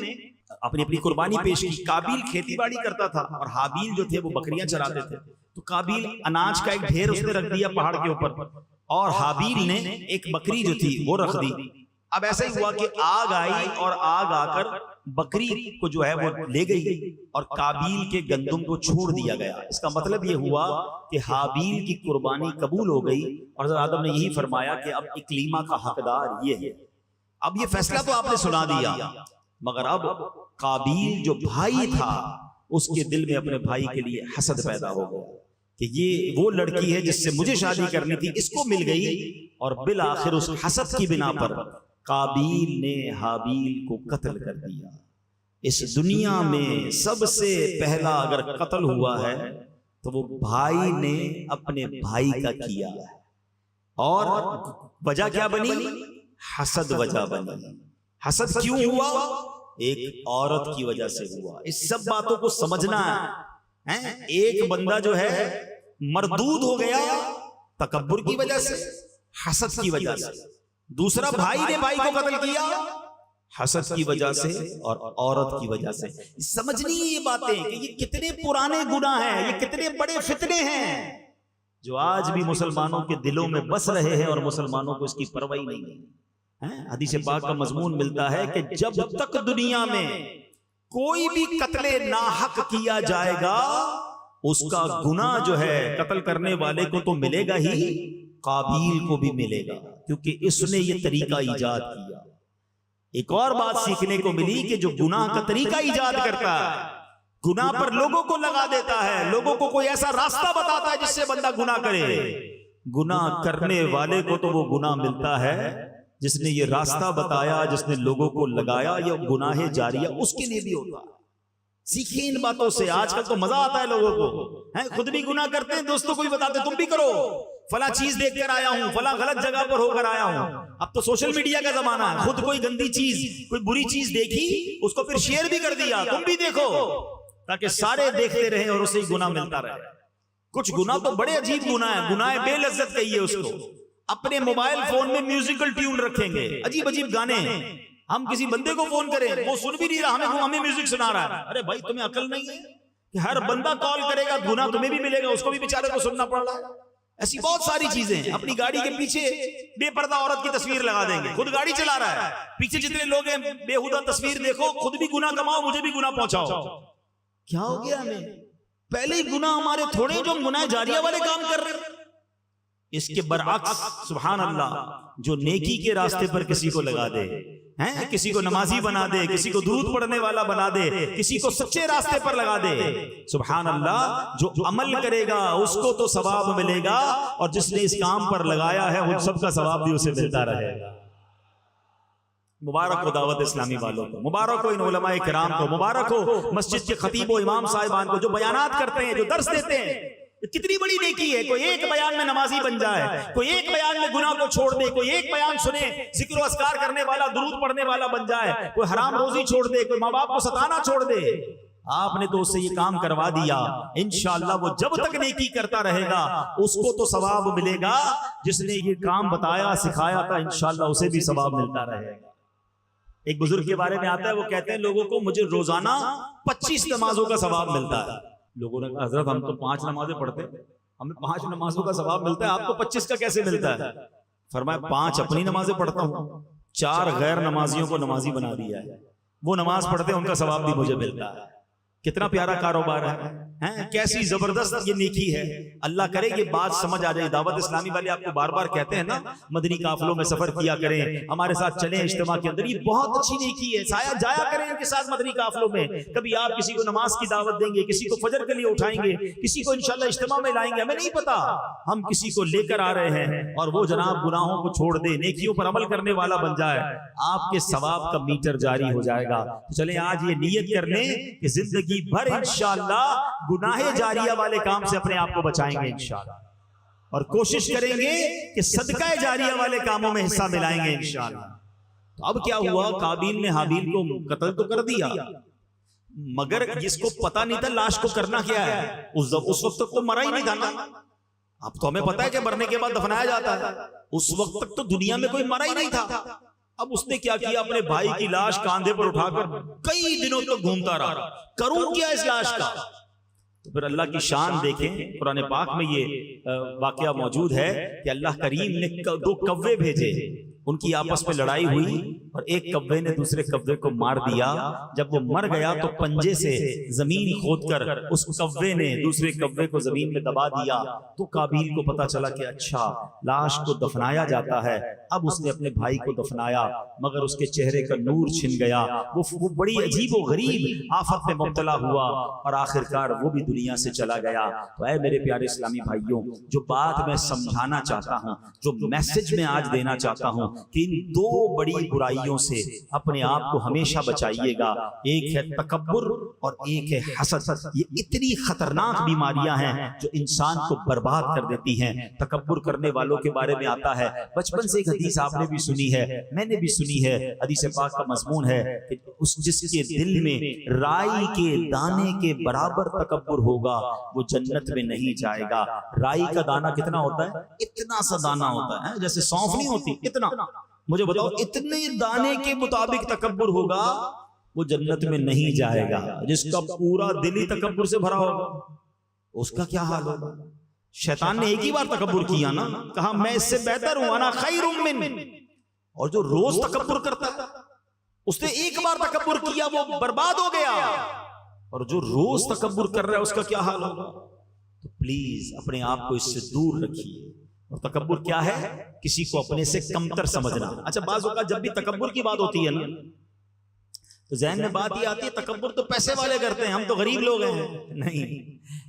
اپنی اپنی قربانی پیش کی. قابیل کھیتی باڑی کرتا تھا اور حابیل جو تھے وہ بکریاں چراتے تھے. تو قابیل اناج کا ایک ڈھیر اس نے رکھ دیا پہاڑ کے اوپر، اور حابیل نے ایک بکری جو تھی وہ رکھ دی. اب ایسا ہی ہوا کہ آگ آئی اور آگ آ کر بکری کو جو ہے وہ لے گئی اور قابیل کے گندم کو چھوڑ دیا گیا. اس کا مطلب یہ ہوا کہ حابیل کی قربانی قبول ہو گئی، اور حضرت آدم نے یہی فرمایا کہ اب اکلیما کا حقدار یہ ہے. اب یہ فیصلہ تو آپ نے سنا دیا، مگر اب قابیل جو بھائی تھا اس کے دل میں اپنے بھائی کے لیے حسد پیدا ہو گیا کہ یہ وہ لڑکی ہے جس سے مجھے شادی کرنی تھی، اس کو مل گئی. اور بالآخر اس حسد کی بنا پر قابیل نے حابیل کو قتل کر دیا. اس دنیا میں سب سے پہلا اگر قتل ہوا ہے تو وہ بھائی نے اپنے بھائی کا کیا ہے. اور وجہ کیا بنی؟ حسد وجہ بنی. حسد کیوں ہوا؟ ایک عورت کی وجہ سے ہوا. اس سب باتوں کو سمجھنا ہے. ایک بندہ جو ہے مردود ہو گیا تکبر کی وجہ سے، حسد کی وجہ سے. دوسرا بھائی نے بھائی کو قتل کیا حسد کی وجہ سے اور عورت کی وجہ سے. سمجھنی یہ باتیں کہ یہ کتنے پرانے گناہ ہیں، یہ کتنے بڑے فتنے ہیں جو آج بھی مسلمانوں کے دلوں میں بس رہے ہیں، اور مسلمانوں کو اس کی پرواہ نہیں ہے. حدیث پاک کا مضمون ملتا ہے کہ جب تک دنیا میں کوئی بھی قتل ناحق کیا جائے گا اس کا گناہ جو ہے قتل کرنے والے کو تو ملے گا ہی، قابیل کو بھی ملے گا، کیونکہ اس نے یہ طریقہ ایجاد کیا. ایک اور بات سیکھنے کو ملی کہ جو گناہ کا طریقہ ایجاد کرتا ہے، گناہ پر لوگوں کو لگا دیتا ہے، لوگوں کو کوئی ایسا راستہ بتاتا ہے جس سے بندہ گناہ کرے، گناہ کرنے والے کو تو وہ گناہ ملتا ہے جس نے یہ راستہ بتایا، جس نے لوگوں کو لگایا. یہ گناہ جاریہ اس کے لیے بھی ہوتا ہے. سیکھیں ان باتوں سے. آج کل تو مزہ آتا ہے لوگوں کو, خود بھی گناہ کرتے ہیں, دوستوں کو بھی بتاتے تم بھی کرو, فلاں چیز دیکھ کر آیا ہوں, فلاں غلط جگہ پر ہو کر آیا ہوں. اب تو سوشل میڈیا کا زمانہ ہے, خود کوئی گندی چیز, کوئی بری چیز دیکھی, اس کو پھر شیئر بھی کر دیا, تم بھی دیکھو, تاکہ سارے دیکھتے رہیں اور اسے گناہ ملتا رہے. کچھ گناہ تو بڑے عجیب گناہ ہیں, گناہ بے لذت کہیے اس کو. اپنے موبائل فون میں میوزیکل ٹیون رکھیں گے, عجیب عجیب گانے. ہم کسی بندے کو فون کریں, وہ سن بھی نہیں رہا, ہمیں میوزک سنا رہا ہے. ارے بھائی تمہیں عقل نہیں ہے کہ ہر بندہ کال کرے گا, گناہ تمہیں بھی ملے گا, اس کو بھی بیچارے کو سننا پڑ رہا ہے. ایسی بہت ساری چیزیں. اپنی گاڑی کے پیچھے بے پردہ عورت کی تصویر لگا دیں گے, خود گاڑی چلا رہا ہے, پیچھے جتنے لوگ ہیں بےہودہ تصویر دیکھو, خود بھی گناہ کماؤ, مجھے بھی گناہ پہنچاؤ. کیا ہو گیا ہمیں؟ پہلے ہی گناہ ہمارے تھوڑے جو گناہ جاریہ والے کام کر رہے ہیں. اس کے برعکس سبحان اللہ, جو نیکی کے راستے پر کسی کو لگا دے, کسی کو نمازی بنا دے, کسی کو درود پڑھنے والا بنا دے, کسی کو سچے راستے پر لگا دے, سبحان اللہ, جو عمل کرے گا اس کو تو ثواب ملے گا, اور جس نے اس کام پر لگایا ہے ان سب کا ثواب بھی اسے ملتا رہے گا. مبارک ہو دعوت اسلامی والوں کو, مبارک ہو ان علماء کرام کو, مبارک ہو مسجد کے خطیب و امام صاحبان کو جو بیانات کرتے ہیں, جو درس دیتے ہیں. کتنی بڑی نیکی ہے, کوئی ایک بیان میں نمازی بن جائے, کوئی ایک بیان میں گناہ کو چھوڑ دے, کوئی ایک بیان سنے ذکر و اذکار کرنے والا, درود پڑھنے والا بن جائے, کوئی حرام روزی چھوڑ دے, کوئی ماں باپ کو ستانا چھوڑ دے. آپ نے تو اس سے یہ کام کروا دیا, انشاءاللہ وہ جب تک نیکی کرتا رہے گا اس کو تو ثواب ملے گا, جس نے یہ کام بتایا سکھایا تھا انشاءاللہ اسے بھی ثواب ملتا رہے گا. ایک بزرگ کے بارے میں آتا ہے, وہ کہتے ہیں لوگوں کو مجھے روزانہ 25 نمازوں کا ثواب ملتا ہے. لوگوں نے کہا حضرت ہم تو 5 نمازیں پڑھتے ہیں, ہمیں 5 نمازوں کا ثواب ملتا ہے, آپ کو 25 کا کیسے ملتا ہے؟ فرمایا 5 اپنی نمازیں پڑھتا ہوں, 4 غیر نمازیوں کو نمازی بنا دیا ہے, وہ نماز پڑھتے ہیں ان کا ثواب بھی مجھے ملتا ہے. کتنا پیارا کاروبار ہے, کیسی زبردست یہ نیکی ہے. اللہ کرے یہ بات سمجھ آ جائے. دعوت اسلامی والے آپ کو بار بار کہتے ہیں نا مدنی قافلوں میں سفر کیا کریں, ہمارے ساتھ چلیں اجتماع کے اندر, یہ بہت اچھی نیکی ہے. سایہ جایا کریں ان کے ساتھ مدنی قافلوں میں. کبھی آپ کسی کو نماز کی دعوت دیں گے, کسی کو فجر کے لیے اٹھائیں گے, کسی کو انشاءاللہ اجتماع میں لائیں گے, ہمیں نہیں پتا, ہم کسی کو لے کر آ رہے ہیں, اور وہ جناب گناہوں کو چھوڑ دے, نیکیوں پر عمل کرنے والا بن جائے, آپ کے ثواب کا میٹر جاری ہو جائے گا. تو چلیں آج یہ نیت کر لیں کہ زندگی بھر انشاءاللہ گناہ جاریہ والے کام سے اپنے آپ کو بچائیں گے انشاءاللہ, اور کوشش کریں گے کہ صدقہ جاریہ والے کاموں میں حصہ ملائیں گے انشاءاللہ. تو اب کیا ہوا, قابیل نے حابیل کو قتل تو کر دیا, مگر جس کو پتا نہیں تھا لاش کو کرنا کیا ہے, اس وقت تک تو مرا ہی نہیں تھا نا. اب تو ہمیں پتا ہے کہ مرنے کے بعد دفنایا جاتا ہے, اس وقت تک تو دنیا میں کوئی مرا ہی نہیں تھا. اب اس نے کیا کیا, اپنے بھائی کی لاش کاندھے پر اٹھا کر کئی دنوں تک گھومتا رہا, کروں کیا اس لاش کا. تو پھر اللہ کی شان دیکھیں, قرآن پاک میں یہ واقعہ موجود ہے کہ اللہ کریم نے 2 کوے بھیجے, ان کی آپس میں لڑائی ہوئی اور ایک کوے نے دوسرے کوے کو مار دیا. جب وہ مر گیا تو پنجے سے زمین کھود کر اس کوے نے دوسرے کوے کو زمین میں دبا دیا. تو قابیل کو پتا چلا کہ اچھا لاش کو دفنایا جاتا ہے. اب اس نے اپنے بھائی کو دفنایا, مگر اس کے چہرے کا نور چھن گیا, وہ بڑی عجیب و غریب آفت میں مبتلا ہوا, اور آخرکار وہ بھی دنیا سے چلا گیا. تو اے میرے پیارے اسلامی بھائیوں, جو بات میں سمجھانا چاہتا ہوں, جو میسج میں آج دینا چاہتا ہوں کہ ان 2 بڑی برائیوں سے اپنے آپ کو ہمیشہ بچائیے گا. ایک ہے تکبر اور ایک ہے حسد. یہ اتنی خطرناک بیماریاں ہیں جو انسان کو برباد کر دیتی ہیں. تکبر کرنے والوں کے بارے میں آتا ہے, بچپن سے ایک حدیث آپ نے بھی سنی ہے, میں نے بھی سنی ہے. حدیث پاک کا مضمون ہے کہ جس کے دل میں رائی کے دانے کے برابر تکبر ہوگا وہ جنت میں نہیں جائے گا. رائی کا دانہ کتنا ہوتا ہے؟ اتنا سا دانہ ہوتا ہے, جیسے سونف نہیں ہوتی, اتنا. مجھے بتاؤ اتنے دانے کے مطابق تکبر ہوگا وہ جنت میں نہیں جائے گا. جس کا پورا دل ہی تکبر سے بھرا ہوگا اس کا کیا حال ہوگا؟ شیطان نے ایک ہی بار تکبر کیا نا, کہا میں اس سے بہتر ہوں, انا خیر من. اور جو روز تکبر کرتا ہے اس نے ایک بار تکبر کیا وہ برباد ہو گیا, اور جو روز تکبر کر رہا ہے اس کا کیا حال ہوگا؟ تو پلیز اپنے آپ کو اس سے دور رکھیے. اور تکبر کیا ہے؟ کسی کو اپنے سے کمتر سمجھنا. اچھا بعض اوقات جب بھی تکبر کی بات ہوتی ہے نا تو ذہن میں بات یہ آتی ہے تکبر تو پیسے والے کرتے ہیں, ہم تو غریب لوگ ہیں. نہیں,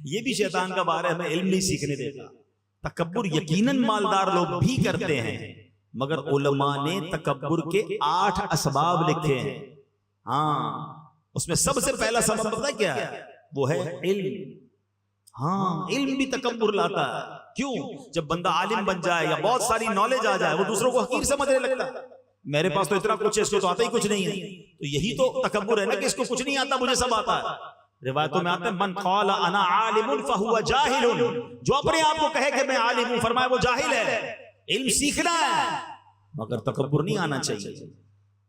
یہ بھی شیطان کا بار ہے, ہمیں علم نہیں سیکھنے دیتا. تکبر یقیناً مالدار لوگ بھی کرتے ہیں, مگر علماء نے تکبر کے 8 اسباب لکھے ہیں. ہاں, اس میں سب سے پہلا سبب پتہ کیا ہے؟ وہ ہے علم. ہاں علم بھی تکبر لاتا ہے. کیوں؟ جب بندہ عالم بن جائے یا بہت ساری نالج آ جائے وہ دوسروں کو حقیر سمجھنے لگتا ہے. میرے پاس تو اتنا کچھ ہے، اس کو تو آتا ہی کچھ نہیں ہے. تو یہی تو تکبر ہے نا کہ اس کو کچھ نہیں آتا، مجھے سب آتا ہے. روایتوں میں آتا ہے من قال انا عالم فهو جاہل، جو اپنے آپ کو کہے کہ میں عالم ہوں، فرمایا وہ جاہل ہے. علم سیکھنا ہے مگر تکبر نہیں آنا چاہیے.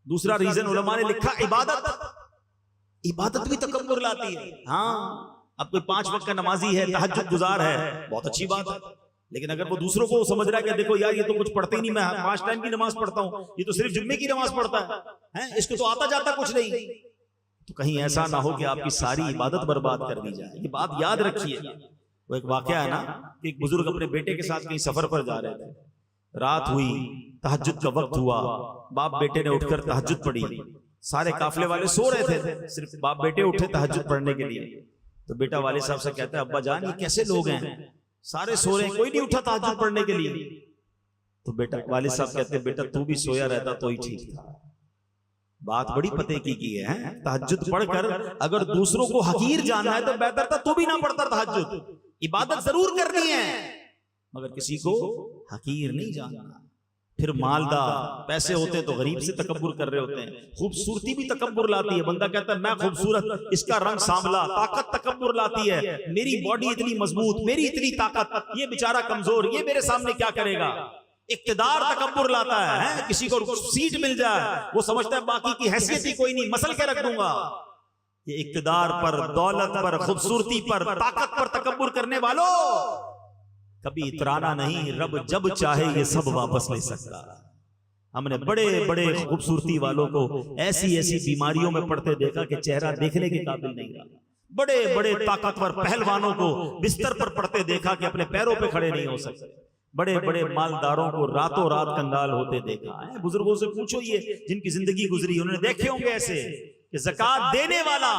دوسرا ریزن علماء نے لکھا عبادت بھی تکبر لاتی ہے. ہاں اب کوئی 5 وقت کا نمازی ہے، تہجد گزار ہے، بہت اچھی بات ہے، لیکن اگر وہ دوسروں کو سمجھ رہا ہے کہ دیکھو یار یہ تو کچھ پڑھتے ہی نہیں، میں 5 ٹائم کی نماز پڑھتا ہوں، یہ تو صرف جمعے کی نماز پڑھتا ہے، اس کو تو آتا جاتا کچھ نہیں، تو کہیں ایسا نہ ہو کہ آپ کی ساری عبادت برباد کر دی جائے. یہ بات یاد رکھیے. وہ ایک واقعہ ہے نا کہ ایک بزرگ اپنے بیٹے کے ساتھ کہیں سفر پر جا رہے تھے. رات ہوئی، تہجد کا وقت ہوا، باپ بیٹے نے اٹھ کر تہجد پڑھی. سارے قافلے والے سو رہے تھے، صرف باپ بیٹے اٹھے تہجد پڑھنے کے لیے. تو بیٹا والد صاحب سے کہتا ہے ابا جان یہ کیسے لوگ ہیں، سارے سو رہے ہیں، کوئی نہیں اٹھا تہجد پڑھنے کے لیے. تو بیٹا والد صاحب کہتے ہیں بیٹا تو بھی سویا رہتا تو ہی ٹھیک تھا. بات بڑی پتے کی ہے. تہجد پڑھ کر اگر دوسروں کو حقیر جاننا ہے تو بہتر تھا تو بھی نہ پڑھتا تہجد. عبادت ضرور کرنی ہے مگر کسی کو حقیر نہیں جاننا. پھر مالدار پیسے ہوتے ہیں تو غریب سے تکبر کر رہے ہوتے ہیں. خوبصورتی بھی تکبر لاتی ہے. بندہ کہتا ہے میں خوبصورت، اس کا رنگ سانولا. طاقت تکبر لاتی ہے. میری باڈی اتنی مضبوط، میری اتنی طاقت، یہ بیچارہ کمزور، یہ میرے سامنے کیا کرے گا. اقتدار تکبر لاتا ہے. کسی کو سیٹ مل جائے وہ سمجھتا ہے باقی کی حیثیت ہی کوئی نہیں، مسل کے رکھ دوں گا. یہ اقتدار پر، دولت پر، خوبصورتی پر، طاقت پر تکبر کرنے والوں کبھی اترانا نہیں. رب جب چاہے یہ سب واپس لے سکتا. ہم نے بڑے بڑے خوبصورتی والوں کو ایسی ایسی بیماریوں میں پڑتے دیکھا کہ چہرہ دیکھنے کے قابل نہیں رہا. بڑے بڑے طاقتور پہلوانوں کو بستر پر پڑتے دیکھا کہ اپنے پیروں پہ کھڑے نہیں ہو سکتے. بڑے بڑے مالداروں کو راتوں رات کنگال ہوتے دیکھا ہے. بزرگوں سے پوچھو یہ جن کی زندگی گزری انہوں نے دیکھے ہوں گے ایسے کہ زکات دینے والا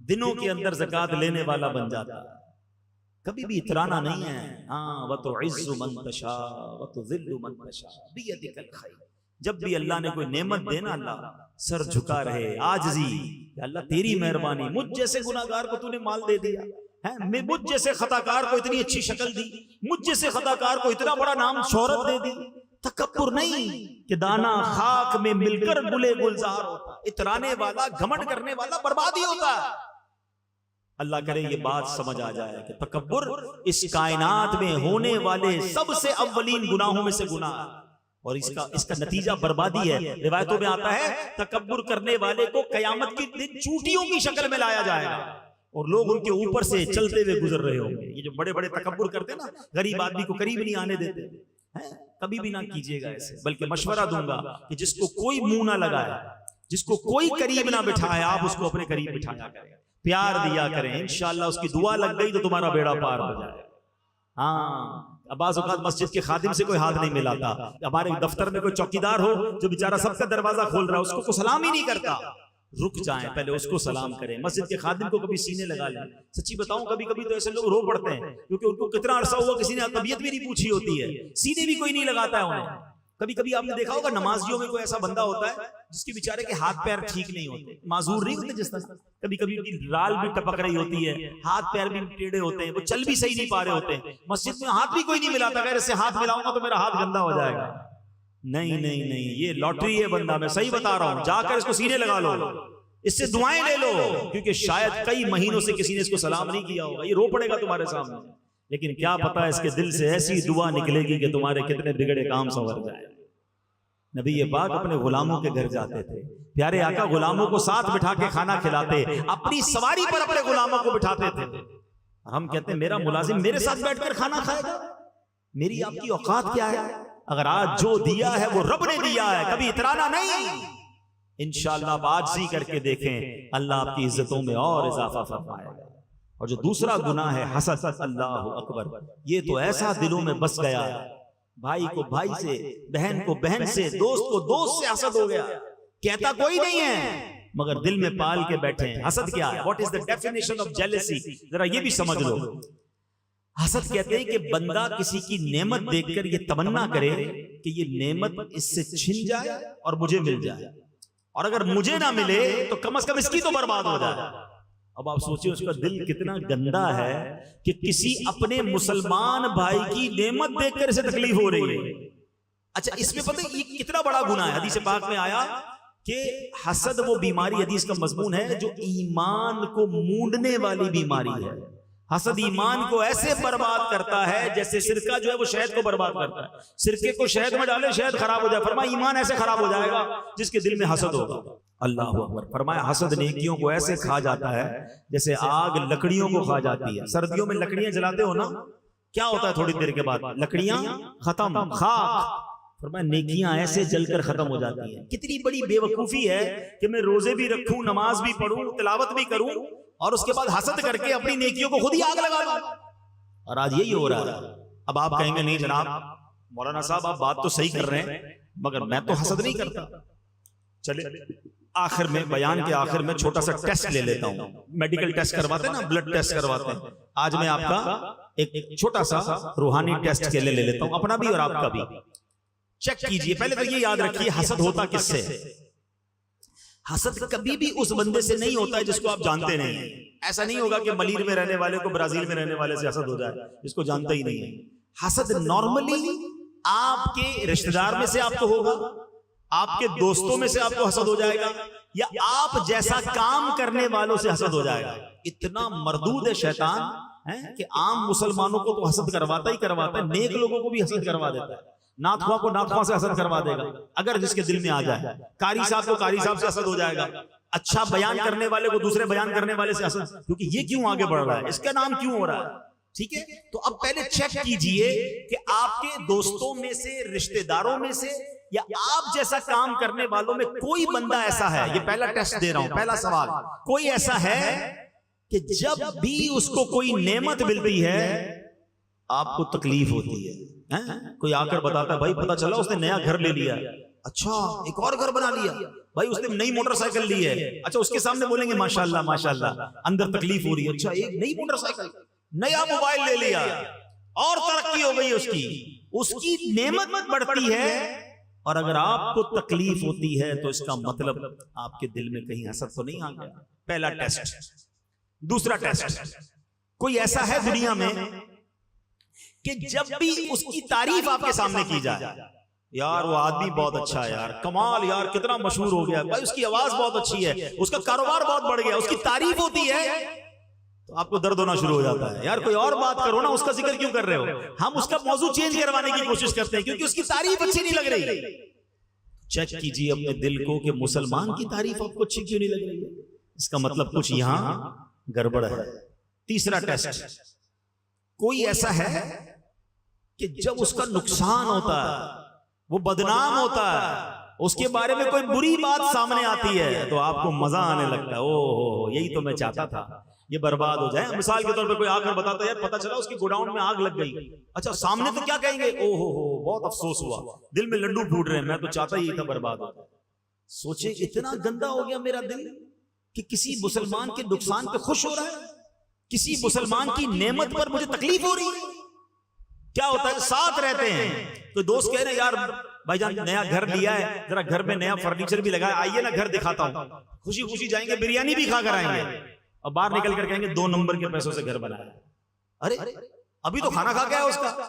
دنوں کے اندر زکات لینے والا بن جاتا ہے. کبھی بھی اترانا نہیں ہے. ہاں وَتُعِزُّ مَن تَشَاءُ وَتُذِلُّ مَن تَشَاءُ بِيَدِكَ الْخَيْرُ. جب بھی اللہ نے کوئی نعمت دینا اللہ سر جھکا رہے، عاجزی کہ اللہ تیری مہربانی، مجھ جیسے گناہگار کو تو نے مال دے دیا، مجھ جیسے خطاکار کو اتنی اچھی شکل دی، مجھ جیسے خطاکار کو اتنا بڑا نام شہرت دے دی. تکبر نہیں کہ دانا خاک میں مل کر گلے گلزار ہوتا. اترانے والا، گھمنڈ کرنے والا بربادی ہوتا ہے. اللہ کرے یہ بات سمجھ آ جائے کہ تکبر اس کائنات میں ہونے والے سب سے اولین گناہوں میں سے گناہ ہے اور اس کا نتیجہ بربادی ہے. روایتوں میں آتا ہے تکبر کرنے والے کو قیامت کی دن چوٹیوں کی شکل میں لایا جائے گا اور لوگ ان کے اوپر سے چلتے ہوئے گزر رہے ہوں گے. یہ جو بڑے بڑے تکبر کرتے نا، غریب آدمی کو قریب نہیں آنے دیتے، کبھی بھی نہ کیجیے گا ایسے. بلکہ مشورہ دوں گا کہ جس کو کوئی منہ نہ لگائے، جس کو کوئی قریب نہ بٹھائے، آپ اس کو اپنے قریب بٹھایا کریں، پیار دیا کریں. انشاءاللہ اس کی دعا لگ گئی تو تمہارا بیڑا پار ہو جائے. ہاں بعض اوقات مسجد کے خادم سے کوئی ہاتھ نہیں ملاتا. ہمارے دفتر میں کوئی چوکیدار ہو جو بیچارہ سب کا دروازہ کھول رہا ہے، اس کو سلام ہی نہیں کرتا. رک جائیں، پہلے اس کو سلام کریں. مسجد کے خادم کو کبھی سینے لگا لیں. سچی بتاؤں کبھی کبھی تو ایسے لوگ رو پڑتے ہیں کیونکہ ان کو کتنا عرصہ ہوا کسی نے طبیعت بھی نہیں پوچھی ہوتی ہے، سینے بھی کوئی نہیں لگاتا ہے انہیں. کبھی کبھی آپ نے دیکھا ہوگا نمازیوں میں کوئی ایسا بندہ ہوتا ہے جس کے بیچارے کے ہاتھ پیر ٹھیک نہیں ہوتے، معذور نہیں ہوتے. جس طرح کبھی کبھی ان کی رال بھی ٹپک رہی ہوتی ہے، ہاتھ پیر بھی ٹیڑھے ہوتے ہیں، وہ چل بھی صحیح نہیں پا رہے ہوتے ہیں. مسجد میں ہاتھ بھی کوئی نہیں ملاتا، اگر اس سے ہاتھ ملاؤں گا تو میرا ہاتھ گندا ہو جائے گا. نہیں نہیں نہیں، یہ لاٹری ہے بندہ، میں صحیح بتا رہا ہوں. جا کر اس کو سینے لگا لو، اس سے دعائیں لے لو، کیونکہ شاید کئی مہینوں سے کسی نے اس کو سلام نہیں کیا ہوگا. یہ رو پڑے گا تمہارے سامنے، لیکن کیا پتا اس کے دل سے ایسی دعا نکلے گی کہ تمہارے کتنے بگڑے کام سنور جائے. نبی پاک اپنے غلاموں کے گھر جاتے تھے، پیارے آقا غلاموں کو ساتھ بٹھا کے کھانا کھلاتے، اپنی سواری پر اپنے غلاموں کو بٹھاتے تھے. ہم کہتے ہیں میرا ملازم میرے ساتھ بیٹھ کر کھانا کھائے گا، میری آپ کی اوقات کیا ہے؟ اگر آج جو دیا ہے وہ رب نے دیا ہے، کبھی اترانا نہیں. انشاءاللہ آپ عاجزی کر کے دیکھیں، اللہ آپ کی عزتوں میں اور اضافہ فرمائے گا. اور جو دوسرا گناہ ہے حسد، اللہ اکبر، یہ تو ایسا دلوں میں بس گیا ہے. بھائی کو بھائی سے، بہن کو بہن سے، دوست کو دوست سے حسد ہو گیا. کہتا کوئی نہیں ہے مگر دل میں پال کے بیٹھے ہیں. حسد کیا ہے؟ What is the definition of jealousy؟ ذرا یہ بھی سمجھ لو. حسد کہتے ہیں کہ بندہ کسی کی نعمت دیکھ کر یہ تمنا کرے کہ یہ نعمت اس سے چھن جائے اور مجھے مل جائے. اور اگر مجھے نہ ملے تو کم از کم اس کی تو برباد ہو جائے. اب آپ سوچیں اس کا دل کتنا گندا ہے کہ کسی اپنے مسلمان بھائی کی نعمت دیکھ کر اسے تکلیف ہو رہی ہے. اچھا اس میں پتہ یہ کتنا بڑا گناہ ہے. حدیث پاک میں آیا کہ حسد وہ بیماری، حدیث کا مضمون ہے، جو ایمان کو مونڈنے والی بیماری ہے. حسد ایمان کو ایسے برباد کرتا ہے جیسے سرکہ جو ہے وہ شہد کو برباد کرتا ہے. سرکے کو شہد میں ڈالے شہد خراب ہو جائے. فرمایا ایمان ایسے خراب ہو جائے گا جس کے دل میں حسد ہوگا. اللہ اکبر. فرمایا حسد نیکیوں کو ایسے کھا جاتا ہے جیسے آگ لکڑیوں کو کھا جاتی ہے. سردیوں میں لکڑیاں جلاتے ہو نا، کیا ہوتا ہے تھوڑی دیر کے بعد؟ لکڑیاں ختم، خاک. فرمایا نیکیاں ایسے جل کر ختم ہو جاتی ہیں. کتنی بڑی بے وقوفی ہے کہ میں روزے بھی رکھوں، نماز بھی پڑھوں، تلاوت بھی کروں، اور اس کے بعد حسد کر کے اپنی نیکیوں کو خود ہی آگ لگا دوں. اور آج یہی ہو رہا ہے. اب آپ کہیں گے نہیں جناب مولانا صاحب آپ بات تو صحیح کر رہے ہیں مگر میں تو حسد نہیں کرتا. چلے آخر میں، بیان کے آخر میں چھوٹا سا ٹیسٹ لے لیتا ہوں. میڈیکل ٹیسٹ کرواتے ہیں نا، بلڈ ٹیسٹ کرواتے ہیں. آج میں آپ کا ایک چھوٹا سا روحانی ٹیسٹ کے لے لیتا ہوں، اپنا بھی اور آپ کا بھی. چیک کیجئے. پہلے تو یہ یاد رکھیے حسد ہوتا کس سے؟ حسد کبھی بھی اس بندے سے نہیں ہوتا ہے جس کو آپ جانتے نہیں ہیں. ایسا نہیں ہوگا کہ ملیر میں رہنے والے کو برازیل میں رہنے والے سے حسد ہو جائے جس کو جانتا ہی نہیں ہے. حسد نارملی آپ کے رشتہ دار میں سے آپ کو ہوگا، آپ کے دوستوں میں سے آپ کو حسد ہو جائے گا، یا آپ جیسا کام کرنے والوں سے حسد ہو جائے گا. اتنا مردود ہے شیطان کہ عام مسلمانوں کو تو حسد کرواتا ہی کرواتا ہے، نیک لوگوں کو بھی حسد کروا دیتا ہے. نعت خواہ کو نعت خواہ سے حسد کروا دے گا اگر جس کے دل میں آ جائے. قاری صاحب کو قاری صاحب سے حسد ہو جائے گا. اچھا بیان کرنے والے کو دوسرے بیان کرنے والے سے حسد، کیونکہ یہ کیوں آگے بڑھ رہا ہے، اس کا نام کیوں ہو رہا ہے. ٹھیک ہے، تو اب پہلے چیک کیجئے کہ آپ کے دوستوں میں سے، رشتہ داروں میں سے، یا آپ جیسا کام کرنے والوں میں کوئی بندہ ایسا ہے. یہ پہلا ٹیسٹ دے رہا ہوں، پہلا سوال. کوئی ایسا ہے کہ جب بھی اس کو کوئی نعمت ملتی ہے آپ کو تکلیف ہوتی ہے؟ کوئی آ کر بتاتا ہے بھائی پتہ چلا اس نے نیا گھر لے لیا، اچھا ایک اور گھر بنا لیا، بھائی اس نے نئی موٹر سائیکل لی ہے. اچھا اس کے سامنے بولیں گے ماشاءاللہ ماشاءاللہ، اندر تکلیف ہو رہی ہے. اچھا ایک نئی موٹر سائیکل، نیا موبائل لے لیا، اور ترقی ہو گئی اس کی نعمت بڑھتی ہے. اور اگر آپ کو تکلیف ہوتی ہے تو اس کا مطلب آپ کے دل میں کہیں حسد تو نہیں آ گیا. پہلا ٹیسٹ. دوسرا ٹیسٹ. کوئی ایسا ہے دنیا میں کہ جب بھی اس کی تعریف آپ کے سامنے کی جائے، یار وہ آدمی بہت اچھا ہے، یار کمال، یار کتنا مشہور ہو گیا، بھائی اس کی آواز بہت اچھی ہے، اس کا کاروبار بہت بڑھ گیا، اس کی تعریف ہوتی ہے تو آپ کو درد ہونا شروع ہو جاتا ہے. یار کوئی اور بات کرو نا، اس کا ذکر کیوں کر رہے ہو؟ ہم اس کا موضوع چینج کروانے کی کوشش کرتے ہیں کیونکہ اس کی تعریف اچھی نہیں لگ رہی. چیک کیجئے اپنے دل کو کہ مسلمان کی تعریف آپ کو اچھی کیوں نہیں لگ رہی ہے. اس کا مطلب کچھ یہاں گڑبڑ ہے. تیسرا ٹیسٹ. کوئی ایسا ہے کہ جب اس کا نقصان ہوتا ہے، وہ بدنام ہوتا ہے، اس کے بارے میں کوئی بری بات سامنے آتی ہے تو آپ کو مزہ آنے لگتا ہے، اوہ یہی تو میں چاہتا تھا، یہ برباد ہو جائے. مثال کے طور پہ کوئی آ کر بتاتا ہے یار پتہ چلا اس کی گوڈاؤن میں آگ لگ گئی، اچھا سامنے تو کیا کہیں گے، اوہ ہو بہت افسوس ہوا، دل میں لڈو پھوٹ رہے ہیں، میں تو چاہتا ہی تھا برباد ہو جائے. سوچے اتنا گندا ہو گیا میرا دل کہ کسی مسلمان کے نقصان پہ خوش ہو رہا ہے، کسی مسلمان کی نعمت پر مجھے تکلیف ہو رہی ہے. کیا ہوتا ہے ساتھ رہتے ہیں تو دوست کہہ رہے ہیں یار بھائی جان نیا گھر لیا ہے، ذرا گھر میں نیا فرنیچر بھی لگا ہے، آئیے نا گھر دکھاتا ہوں. خوشی خوشی جائیں گے، بریانی بھی کھا کر آئیں گے، اور باہر نکل کر کہیں گے 2 نمبر کے پیسوں سے گھر بنایا. ارے ابھی تو کھانا کھا کے آیا اس کا.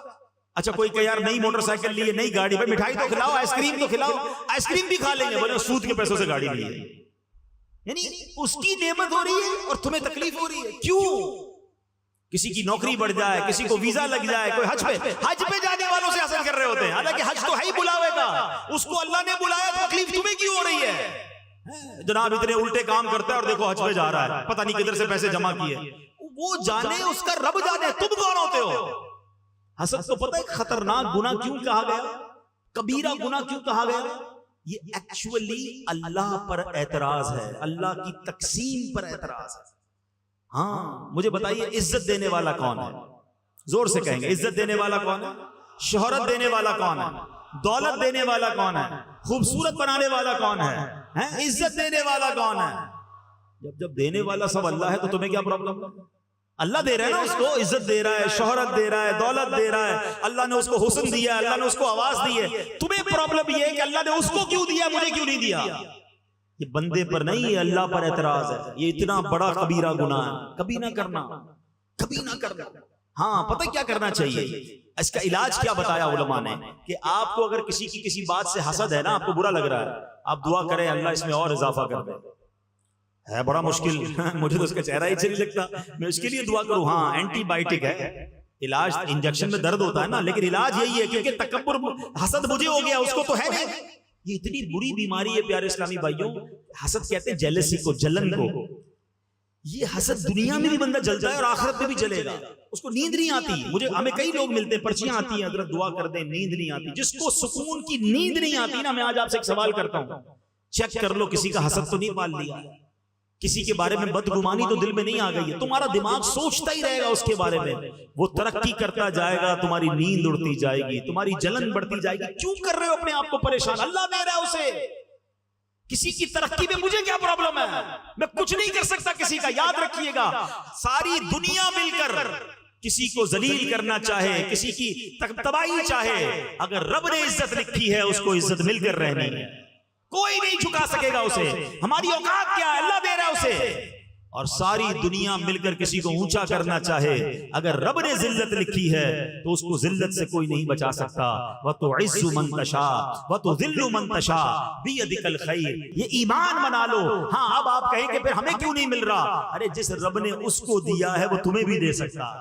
اچھا کوئی کہ یار نئی موٹر سائیکل لی ہے، نئی گاڑی، بھائی مٹھائی تو کھلاؤ، آئس کریم تو کھلاؤ، آئس کریم بھی کھا لیں گے، بولے سود کے پیسوں سے گاڑی لی ہے. یعنی اس کی نعمت ہو رہی ہے اور تمہیں تکلیف ہو رہی ہے. کیوں؟ کسی کی نوکری بڑھ جائے، کسی کو ویزا لگ جائے، کوئی حج پہ جانے والوں سے حسد کر رہے ہوتے ہیں، حالانکہ حج تو ہے ہی بلاوے کا، اس کو اللہ نے بلایا، تکلیف تمہیں کیوں ہو رہی ہے؟ جناب اتنے الٹے کام کرتا ہے اور دیکھو حج پہ جا رہا ہے، پتہ نہیں کدھر سے پیسے جمع کیے. وہ جانے، اس کا رب جانے، تم کون ہوتے ہو؟ حسد کو پتہ ہے خطرناک گناہ کیوں کہا گیا، کبیرہ گناہ کیوں کہا گیا؟ یہ ایکچولی اللہ پر اعتراض ہے، اللہ کی تقسیم پر اعتراض ہے. ہاں مجھے بتائیے عزت دینے والا کون ہے؟ زور سے کہیں گے عزت دینے والا کون ہے؟ شہرت دینے والا کون ہے؟ دولت دینے والا کون ہے؟ خوبصورت بنانے والا کون ہے؟ عزت دینے والا کون ہے؟ جب دینے والا سب اللہ ہے تو تمہیں کیا پرابلم ہے؟ اللہ دے رہا ہے نا اس کو، عزت دے رہا ہے، شہرت دے رہا ہے، دولت دے رہا ہے، اللہ نے اس کو حسن دیا ہے، اللہ نے اس کو آواز دی ہے. تمہیں پرابلم یہ ہے کہ اللہ نے اس کو کیوں دیا، مجھے کیوں نہیں دیا؟ یہ بندے پر نہیں، یہ اللہ پر اعتراض ہے. یہ اتنا بڑا کبیرہ گناہ ہے، کبھی نہ کرنا، کبھی نہ کرنا. ہاں پتہ کیا کرنا چاہیے، اس کا علاج کیا بتایا علماء نے کہ آپ کو اگر کسی کی کسی بات سے حسد ہے نا، آپ کو برا لگ رہا ہے، آپ دعا کریں اللہ اس میں اور اضافہ کر دے. ہے بڑا مشکل، مجھے تو اس کا چہرہ ہی نہیں لگتا، میں اس کے لیے دعا کروں. ہاں اینٹی بائیوٹک ہے، علاج انجیکشن میں درد ہوتا ہے نا، لیکن علاج یہی ہے کیونکہ تکبر حسد مجھے ہو گیا، اس کو تو ہے نہیں. یہ اتنی بری بیماری ہے پیارے اسلامی بھائیوں. حسد کہتے ہیں جیلسی کو، جلن کو. یہ حسد دنیا میں بھی بندہ جلتا ہے اور آخرت میں بھی جلے گا. اس کو نیند نہیں آتی. ہمیں کئی لوگ ملتے ہیں، پرچیاں آتی ہیں حضرت دعا کر دیں، نیند نہیں آتی. جس کو سکون کی نیند نہیں آتی نا، میں آج آپ سے ایک سوال کرتا ہوں، چیک کر لو کسی کا حسد تو نہیں پال لیا، کسی کے بارے میں بدگمانی تو دل میں نہیں آ گئی ہے. تمہارا دماغ سوچتا ہی رہے گا اس کے بارے میں، وہ ترقی کرتا جائے گا، تمہاری نیند اڑتی جائے گی، تمہاری جلن بڑھتی جائے گی. کیوں کر رہے ہو اپنے آپ کو پریشان؟ اللہ دے رہا ہے اسے. کسی کی ترقی میں مجھے کیا پرابلم ہے؟ میں کچھ نہیں کر سکتا کسی کا. یاد رکھیے گا، ساری دنیا مل کر کسی کو ذلیل کرنا چاہے، کسی کی تباہی چاہے، اگر رب نے عزت لکھی ہے اس کو عزت مل کر رہنی ہے. کوئی نہیں جھکا سکے گا اسے. ہماری اوقات کیا ہے؟ اللہ دے رہا ہے اسے. اور ساری دنیا مل کر کسی کو اونچا کرنا چاہے، اگر رب نے ذلت لکھی ہے تو اس کو ذلت سے کوئی نہیں بچا سکتا. وَتُعِزُّ مَن تَشَاءُ وَتُذِلُّ مَن تَشَاءُ بِيَدِكَ الْخَيْرُ. یہ ایمان بنا لو. ہاں اب آپ کہیں کہ پھر ہمیں کیوں نہیں مل رہا؟ ارے جس رب نے اس کو دیا ہے وہ تمہیں بھی دے سکتا.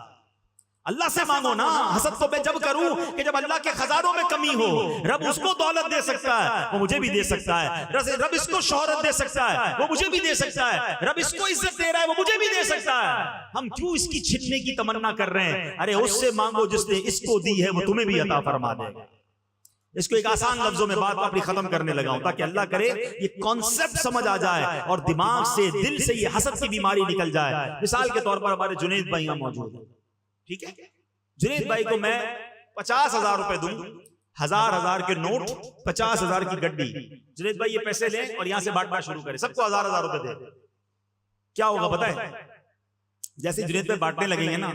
اللہ سے مانگو نا. حسد تو میں جب کروں کہ جب اللہ کے خزانوں میں کمی ہو. رب اس کو دولت دے سکتا ہے، وہ مجھے بھی دے سکتا ہے. رب اس کو شہرت دے سکتا ہے، وہ مجھے بھی دے سکتا ہے. رب اس کو عزت دے رہا ہے، وہ مجھے بھی دے سکتا ہے. ہم کیوں اس کی چھننے کی تمنا کر رہے ہیں؟ ارے اس سے مانگو جس نے اس کو دی ہے، وہ تمہیں بھی عطا فرما دے گا. اس کو ایک آسان لفظوں میں بات اپنی ختم کرنے لگا ہوں تاکہ اللہ کرے یہ کانسیپٹ سمجھ آ جائے اور دماغ سے، دل سے یہ حسد کی بیماری نکل جائے. مثال کے طور پر ہمارے جنید بھائی یہاں موجود ہیں، ٹھیک ہے؟ جنید بھائی کو میں 50,000 روپے دوں، 1,000 کے نوٹ، 50,000 کی گڈی. جنید بھائی یہ پیسے لیں اور یہاں سے بانٹنا شروع کریں، سب کو 1,000 روپے دیں. کیا ہوگا پتہ ہے؟ جیسے جنید بھائی بانٹنے لگیں گے نا،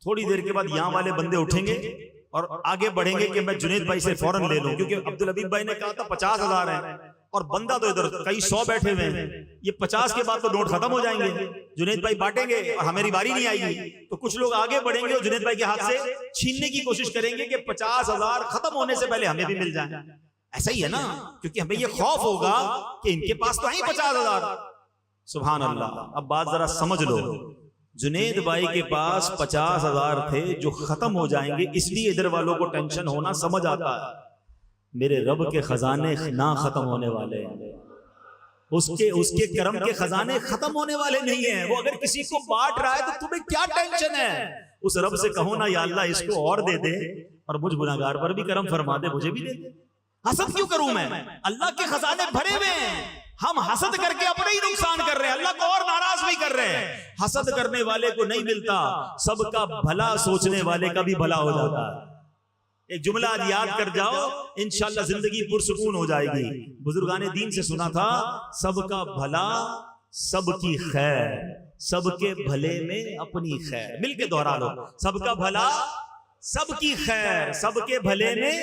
تھوڑی دیر کے بعد یہاں والے بندے اٹھیں گے اور آگے بڑھیں گے کہ میں جنید بھائی سے فوراً لے لوں، کیونکہ عبدالحبیب بھائی نے کہا تھا 50,000 ہیں اور بندہ تو ادھر کئی 100 بیٹھے ہوئے ہیں. یہ 50 کے بعد تو نوٹ ختم ہو جائیں گے. جنید بھائی بانٹیں گے اور ہماری باری نہیں آئے گی تو کچھ لوگ آگے بڑھیں گے اور جنید بھائی کے ہاتھ سے چھیننے کی کوشش کریں گے کہ 50,000 ختم ہونے سے پہلے ہمیں بھی مل جائیں. ایسا ہی ہے نا، کیونکہ ہمیں یہ خوف ہوگا کہ ان کے پاس تو ہیں 50,000. سبحان اللہ. اب بات ذرا سمجھ لو، جنید بھائی کے پاس 50,000 تھے جو ختم ہو جائیں گے، اس لیے ادھر والوں کو ٹینشن ہونا سمجھ آتا ہے. میرے رب کے خزانے نہ ختم ہونے والے ہیں، اس کے کرم کے خزانے ختم ہونے والے نہیں ہیں. وہ اگر کسی کو بانٹ رہا ہے تو تمہیں کیا ٹینشن ہے؟ اس رب سے کہو نا یا اللہ اس کو اور دے دے اور مجھ گناہگار پر بھی کرم فرما دے، مجھے بھی دے دے. حسد کیوں کروں میں؟ اللہ کے خزانے بھرے ہوئے ہیں. ہم حسد کر کے اپنے ہی نقصان کر رہے ہیں، اللہ کو اور ناراض بھی کر رہے ہیں. حسد کرنے والے کو نہیں ملتا، سب کا بھلا سوچنے والے کا بھی بھلا ہو جاتا ہے. ایک جملہ آج یاد کر جاؤ، انشاءاللہ زندگی پرسکون ہو جائے گی. بزرگان دین سے سنا تھا، سب کا بھلا سب کی خیر، سب کے بھلے میں اپنی خیر. مل کے دوہرا لو، سب کا بھلا سب کی خیر، سب کے بھلے میں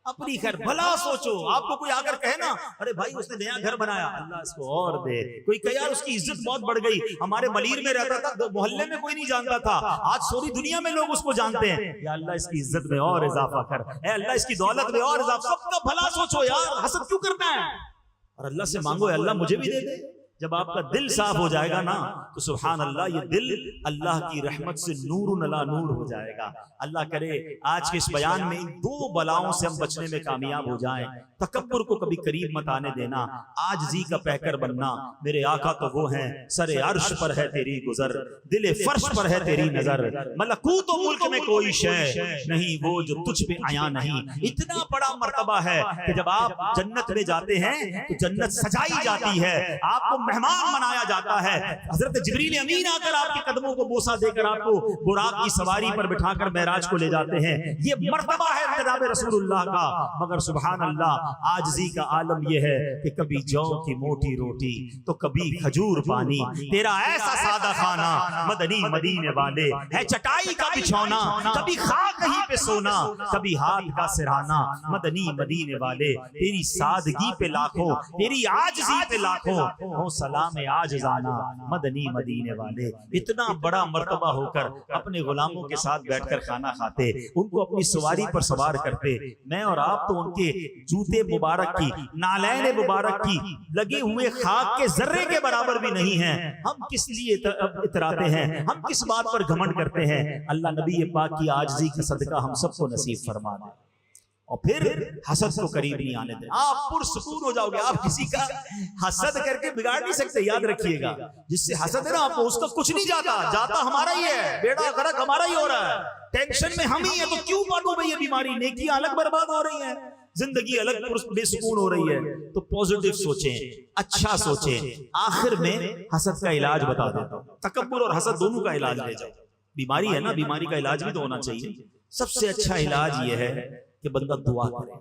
اپنی خیر. بھلا سوچو. آپ کو کوئی آ کر کہے نا ارے بھائی اس نے نیا گھر بنایا، اللہ اس کو اور دے. کوئی کہے یار اس کی عزت بہت بڑھ گئی، ہمارے ملیر میں رہتا تھا، محلے میں کوئی نہیں جانتا تھا، آج سوری دنیا میں لوگ اس کو جانتے ہیں. یا اللہ اس کی عزت میں اور اضافہ کر، اے اللہ اس کی دولت میں اور اضافہ. سب کا بھلا سوچو یار، حسد کیوں کرنا ہے؟ اور اللہ سے مانگو اے اللہ مجھے بھی دے دے. جب آپ کا دل صاف ہو جائے گا نا تو سبحان اللہ یہ دل اللہ کی رحمت سے نور علی نور ہو جائے گا. اللہ کرے آج کے اس بیان میں ان 2 بلاؤں سے ہم بچنے میں کامیاب ہو جائیں. تکبر کو کبھی قریب مت آنے دینا، عاجزی کا پیکر بننا. میرے آقا تو وہ ہیں، سر عرش پر ہے تیری گزر، دل فرش پر ہے تیری نظر، ملکوت و ملک میں کوئی شے نہیں وہ جو تجھ پہ عیاں نہیں. اتنا بڑا مرتبہ ہے کہ جب آپ جنت میں جاتے ہیں تو جنت سجائی جاتی ہے، آپ کو مہمان بنایا جاتا ہے. حضرت جبریل امین آ کر آپ کے قدموں کو بوسہ دے کر آپ کو براق کی سواری پر بٹھا کر معراج کو لے جاتے ہیں. یہ مرتبہ ہے جناب رسول اللہ کا. مگر سبحان اللہ عاجزی کا عالم یہ ہے کہ کبھی جو کی موٹی روٹی تو کبھی کھجور پانی. تیرا ایسا سادہ کھانا مدنی مدینے والے ہے چٹائی کا بچھونا, کبھی خاک کہیں پہ سونا کبھی ہاتھ کا سرہانا. مدنی مدینے والے تیری سادگی پہ لاکھوں, تیری عاجزی پہ لاکھوں ہو سلام عاجزانہ. مدنی مدینے والے اتنا بڑا مرتبہ ہو کر اپنے غلاموں کے ساتھ بیٹھ کر کھانا کھاتے, ان کو اپنی سواری پر سوار کرتے. میں اور آپ تو ان کے جوتے مبارک کی, نالین مبارک کی لگے ہوئے خاک کے ذرے کے برابر بھی نہیں ہیں. ہم کس لیے اتراتے ہیں, ہم کس بات پر گھمنڈ کرتے ہیں؟ اللہ نبی پاک کی عاجزی کا صدقہ ہم سب کو نصیب فرما دے. اور پھر حسد کو قریب نہیں آنے دیں. آپ پرسکون ہو جاؤ گے. آپ کسی کا حسد کر کے بگاڑ نہیں سکتے. یاد رکھیے گا جس سے حسد ہے نا آپ کو, اس کا کچھ نہیں جاتا, جاتا ہمارا ہی ہے. بیڑا غرق ہمارا ہی ہو رہا ہے. ٹینشن میں ہم ہی ہیں, تو کیوں بانٹوں میں یہ بیماری؟ نیکیاں الگ برباد ہو رہی ہیں, زندگی الگ بے سکون ہو رہی ہے. تو پوزیٹو سوچیں, اچھا سوچیں. آخر میں حسد کا علاج بتا دیتا ہوں. تکبر اور حسد دونوں کا علاج لے جاؤ. بیماری ہے نا, بیماری کا علاج بھی تو ہونا چاہیے. سب سے اچھا علاج یہ ہے کہ بندہ دعا کرے.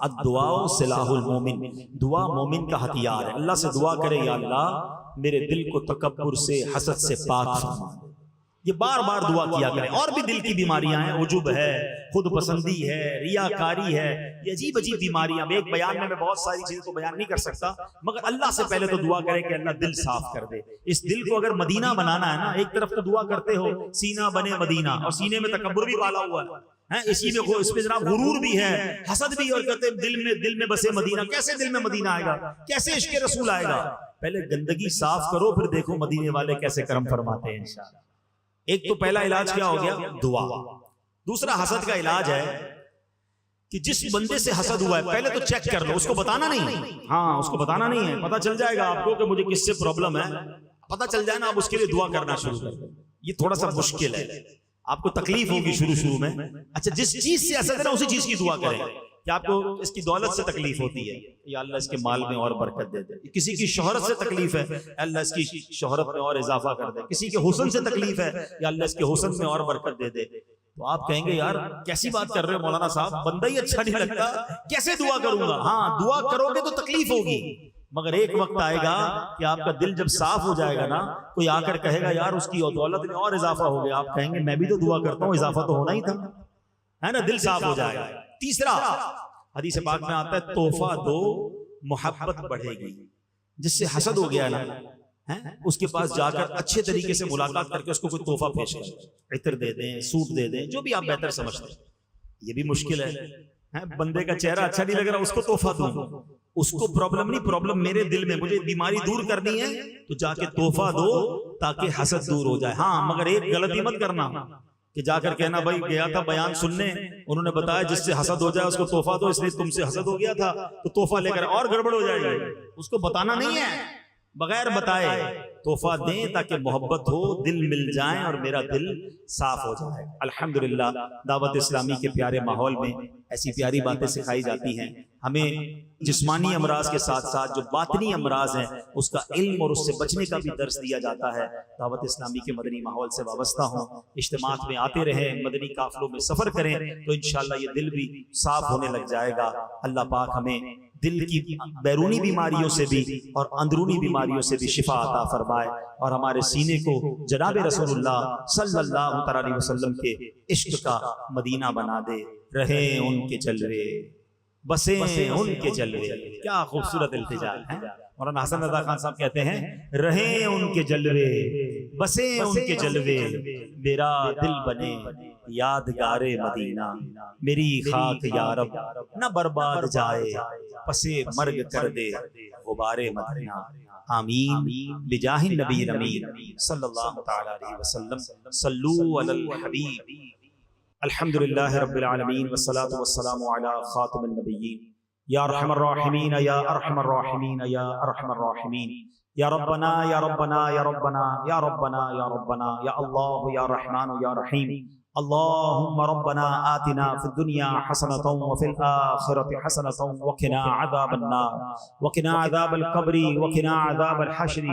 الدعاء سلاح المومن, دعا مومن کا ہتھیار ہے. اللہ سے دعا کرے, یا اللہ میرے دل کو تکبر سے, حسد سے پاک فرما. یہ بار بار دعا کیا کریں. اور بھی دل کی بیماریاں ہیں, عجب ہے, خود پسندی ہے, ریاکاری ہے, یہ عجیب عجیب بیماریاں. ایک بیان میں بہت ساری چیزوں کو بیان نہیں کر سکتا, مگر اللہ سے پہلے تو دعا کرے کہ اللہ دل صاف کر دے. اس دل کو اگر مدینہ بنانا ہے نا, ایک طرف تو دعا کرتے ہو سینہ بنے مدینہ, اور سینے میں تکبر بھی پالا ہوا ہے, اسی میں اس میں جناب غرور بھی ہے, حسد بھی, اور کہتے ہیں دل میں بسے مدینہ. کیسے دل میں مدینہ آئے گا؟ کیسے عشق رسول آئے گا؟ پہلے گندگی صاف کرو, پھر دیکھو مدینے والے کیسے کرم فرماتے ہیں انشاءاللہ. ایک تو پہلا علاج کیا ہو گیا؟ دعا. دوسرا حسد کا علاج ہے کہ جس بندے سے حسد ہوا ہے پہلے تو چیک کر لو. اس کو بتانا نہیں, ہاں اس کو بتانا نہیں ہے. پتہ چل جائے گا آپ کو کہ مجھے کس سے پرابلم ہے, پتہ چل جائے نا, آپ اس کے لیے دعا کرنا شروع کر دیں. یہ تھوڑا سا مشکل ہے, آپ کو تکلیف ہوگی شروع میں. اچھا, جس چیز سے حسد ہے نا اسی چیز کی دعا کریں. کہ آپ کو اس کی دولت سے تکلیف ہوتی ہے, یا اللہ اس کے مال میں اور برکت دے دے. کسی کی شہرت سے تکلیف ہے, اللہ اس کی شہرت میں اور اضافہ کر دے. کسی کے حسن سے تکلیف ہے, یا اللہ اس کے حسن میں اور برکت دے دے. تو آپ کہیں گے یار کیسی بات کر رہے ہو مولانا صاحب, بندہ ہی اچھا نہیں لگتا, کیسے دعا کروں گا؟ ہاں دعا کرو گے تو تکلیف ہوگی, مگر ایک وقت آئے گا کہ آپ کا دل جب صاف ہو جائے گا نا, کوئی آ کر کہے گا یار اس کی دولت میں اور اضافہ ہو گیا. آپ کہیں گے میں بھی تو دعا کرتا ہوں, اضافہ تو ہونا ہی تھا, ہے نا, دل صاف ہو جائے گا. تیسرا حدیث پاک میں آتا ہے تحفہ دو محبت بڑھے گی. جس سے حسد ہو گیا نا, اس کے پاس جا کر اچھے طریقے سے ملاقات کر کے اس کو کوئی تحفہ پیش کریں, عطر دے دیں, سوٹ دے دیں, جو بھی آپ بہتر سمجھتے ہیں. یہ بھی مشکل ہے, بندے کا چہرہ اچھا نہیں لگ رہا, اس کو تحفہ دوں. اس کو پرابلم نہیں, پرابلم میرے دل میں, مجھے بیماری دور کرنی ہے تو جا کے تحفہ دو تاکہ حسد دور ہو جائے. ہاں مگر ایک غلطی مت کرنا کہ جا کر کہنا بھائی گیا تھا بیان سننے, انہوں نے بتایا جس سے حسد ہو جائے اس کو تحفہ دو, اس لیے تم سے حسد ہو گیا تھا تو تحفہ لے کر اور گڑبڑ ہو جائے گی. اس کو بتانا نہیں ہے, بغیر بتائے تحفہ دیں تاکہ محبت ہو, دل مل جائیں اور میرا دل صاف ہو جائے. الحمدللہ دعوت اسلامی کے پیارے ماحول میں ایسی پیاری باتیں سکھائی جاتی ہیں. ہمیں جسمانی امراض کے ساتھ ساتھ جو باطنی امراض ہیں اس کا علم اور اس سے بچنے کا بھی درس دیا جاتا ہے. دعوت اسلامی کے مدنی ماحول سے وابستہ ہوں, اجتماعات میں آتے رہیں, مدنی قافلوں میں سفر کریں تو انشاءاللہ یہ دل بھی صاف ہونے لگ جائے گا. اللہ پاک ہمیں دل کی بیرونی بیماریوں سے بھی اور اندرونی بیماریوں سے بھی شفا عطا فرمائے, اور ہمارے سینے کو جناب رسول اللہ صلی اللہ علیہ وسلم کے عشق کا مدینہ بنا دے. رہیں ان کے جلوے, بسیں ان کے جلوے. کیا خوبصورت التجا ہے. مولانا حسن رضا خان صاحب کہتے ہیں رہیں ان کے جلوے, بسیں ان کے جلوے, میرا دل بنے یادگار مدینہ, میری خاک یا رب نہ برباد جائے, پسے مرگ کر دے غبار مدینہ. آمین بجاہ النبی الامین صلی اللہ تعالی علیہ وسلم. صلو علی الحبیب. الحمدللہ رب العالمین والصلاة والسلام علی خاتم النبیین. یا ارحم الراحمین یا ارحم الراحمین یا ارحم الراحمین. یا ربنا یا ربنا یا ربنا یا ربنا یا ربنا یا اللہ یا رحمان یا رحیم اللهم ربنا آتنا في الدنيا حسنة وفي الآخرة حسنة وقنا عذاب النار وقنا عذاب القبر وقنا عذاب الحشر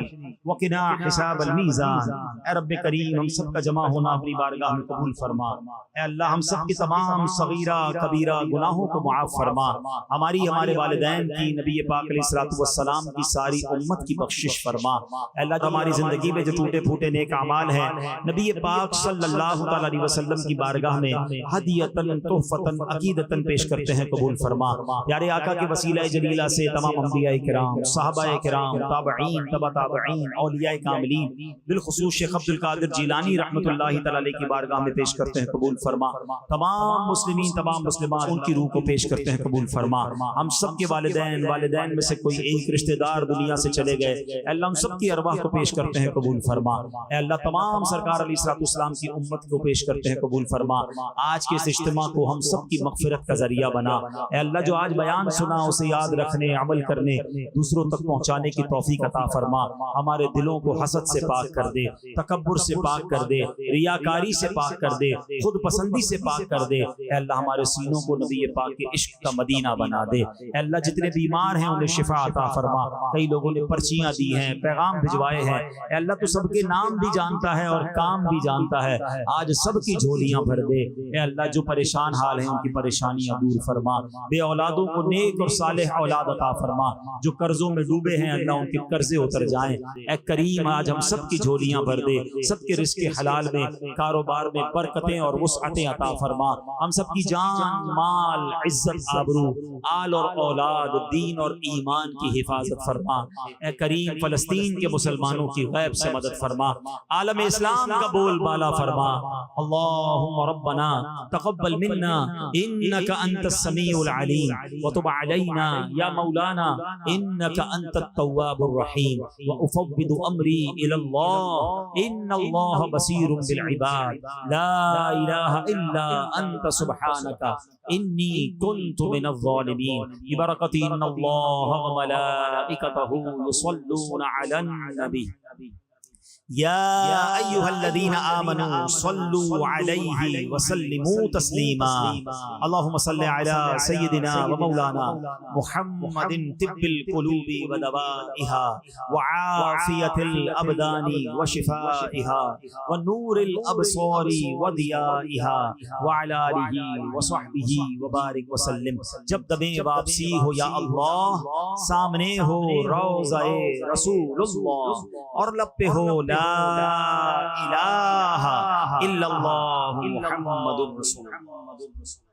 وقنا حساب الميزان۔ اے رب کریم ہم سب کا جمع ہونا اپنی بارگاہ میں قبول فرما۔ اے اللہ ہم سب کی تمام صغیرہ کبیرہ گناہوں کو معاف فرما۔ ہماری ہمارے والدین کی، نبی پاک علیہ الصلوۃ والسلام کی ساری امت کی بخشش فرما۔ اے اللہ ہماری زندگی میں جو ٹوٹے پھوٹے نیک اعمال ہیں نبی پاک صلی اللہ تعالی علیہ وسلم کی بارگاہ میں ہدیۃً تحفۃً عقیدۃً پیش کرتے ہیں، قبول فرما۔ پیارے آقا کے وسیلہ جلیلہ سے تمام انبیاء کرام، صحابہ کرام، تابعین، تبع تابعین، اولیاء کاملین، بالخصوص شیخ عبد القادر جیلانی رحمۃ اللہ تعالی علیہ کی بارگاہ میں پیش کرتے ہیں، قبول فرما۔ تمام مسلمین، تمام مسلمات ان کی روح کو پیش کرتے ہیں، قبول فرما۔ ہم سب کے والدین میں سے کوئی ایک رشتہ دار دنیا سے چلے گئے، اے اللہ ہم سب کی ارواح کو پیش کرتے ہیں، قبول فرما۔ اے اللہ تمام سرکار علیہ الصلوۃ والسلام کی امت کو پیش کرتے ہیں، قبول فرما۔ آج کے اس اجتماع کو ہم سب کی مغفرت کا ذریعہ بنا۔ اے اللہ جو آج بیان سنا اسے یاد رکھنے، عمل کرنے، دوسروں تک پہنچانے کی توفیق عطا فرما۔ ہمارے دلوں کو حسد سے پاک کر دے، تکبر سے پاک کر دے، ریاکاری سے پاک کر دے، خود پسندی سے پاک کر دے۔ اے اللہ ہمارے سینوں کو نبی پاک کے عشق کا مدینہ بنا دے۔ اے اللہ جتنے بیمار ہیں انہیں شفا عطا فرما۔ کئی لوگوں نے پرچیاں دی ہیں، پیغام بھجوائے ہیں، اے اللہ تو سب کے نام بھی جانتا ہے اور کام بھی جانتا ہے، آج سب کی جھولیاں بھر دے۔ اے اللہ جو پریشان حال ہیں ان کی پریشانیاں دور فرما۔ بے اولادوں کو نیک اور صالح اولاد عطا فرما۔ جو قرضوں میں ڈوبے ہیں اللہ ان کے قرضے اتر جائیں۔ اے کریم آج ہم سب کی جھولیاں بھر دے، سب کے رزق حلال میں، کاروبار میں برکتیں اور وسعتیں عطا فرما۔ ہم سب کی جان، مال، عزت، آبرو، آل اور اولاد، دین اور ایمان کی حفاظت فرما۔ اے کریم فلسطین کے مسلمانوں کی غیب سے مدد فرما۔ عالم اسلام کا بول بالا فرما۔ اللہم ربنا تقبل منا انك انت السميع العليم وتب علينا يا مولانا انك انت التواب الرحيم وافوض امري الى الله ان الله بصير بالعباد لا اله الا انت سبحانك اني كنت من الظالمين ببركة ان الله وملائكته يصلون على النبي يا أيها الذين آمنوا صلوا عليه وسلموا تسليما اللهم صل على سيدنا ومولانا محمد طب القلوب ودوائها وعافية الأبدان وشفائها ونور الأبصار وضيائها وعلى آله وصحبه وبارك وسلم۔ جب دمیں واپسی ہو یا اللہ، سامنے ہو روضہ رسول اللہ اور لب پہ ہو لا الہ الا اللہ محمد رسول اللہ۔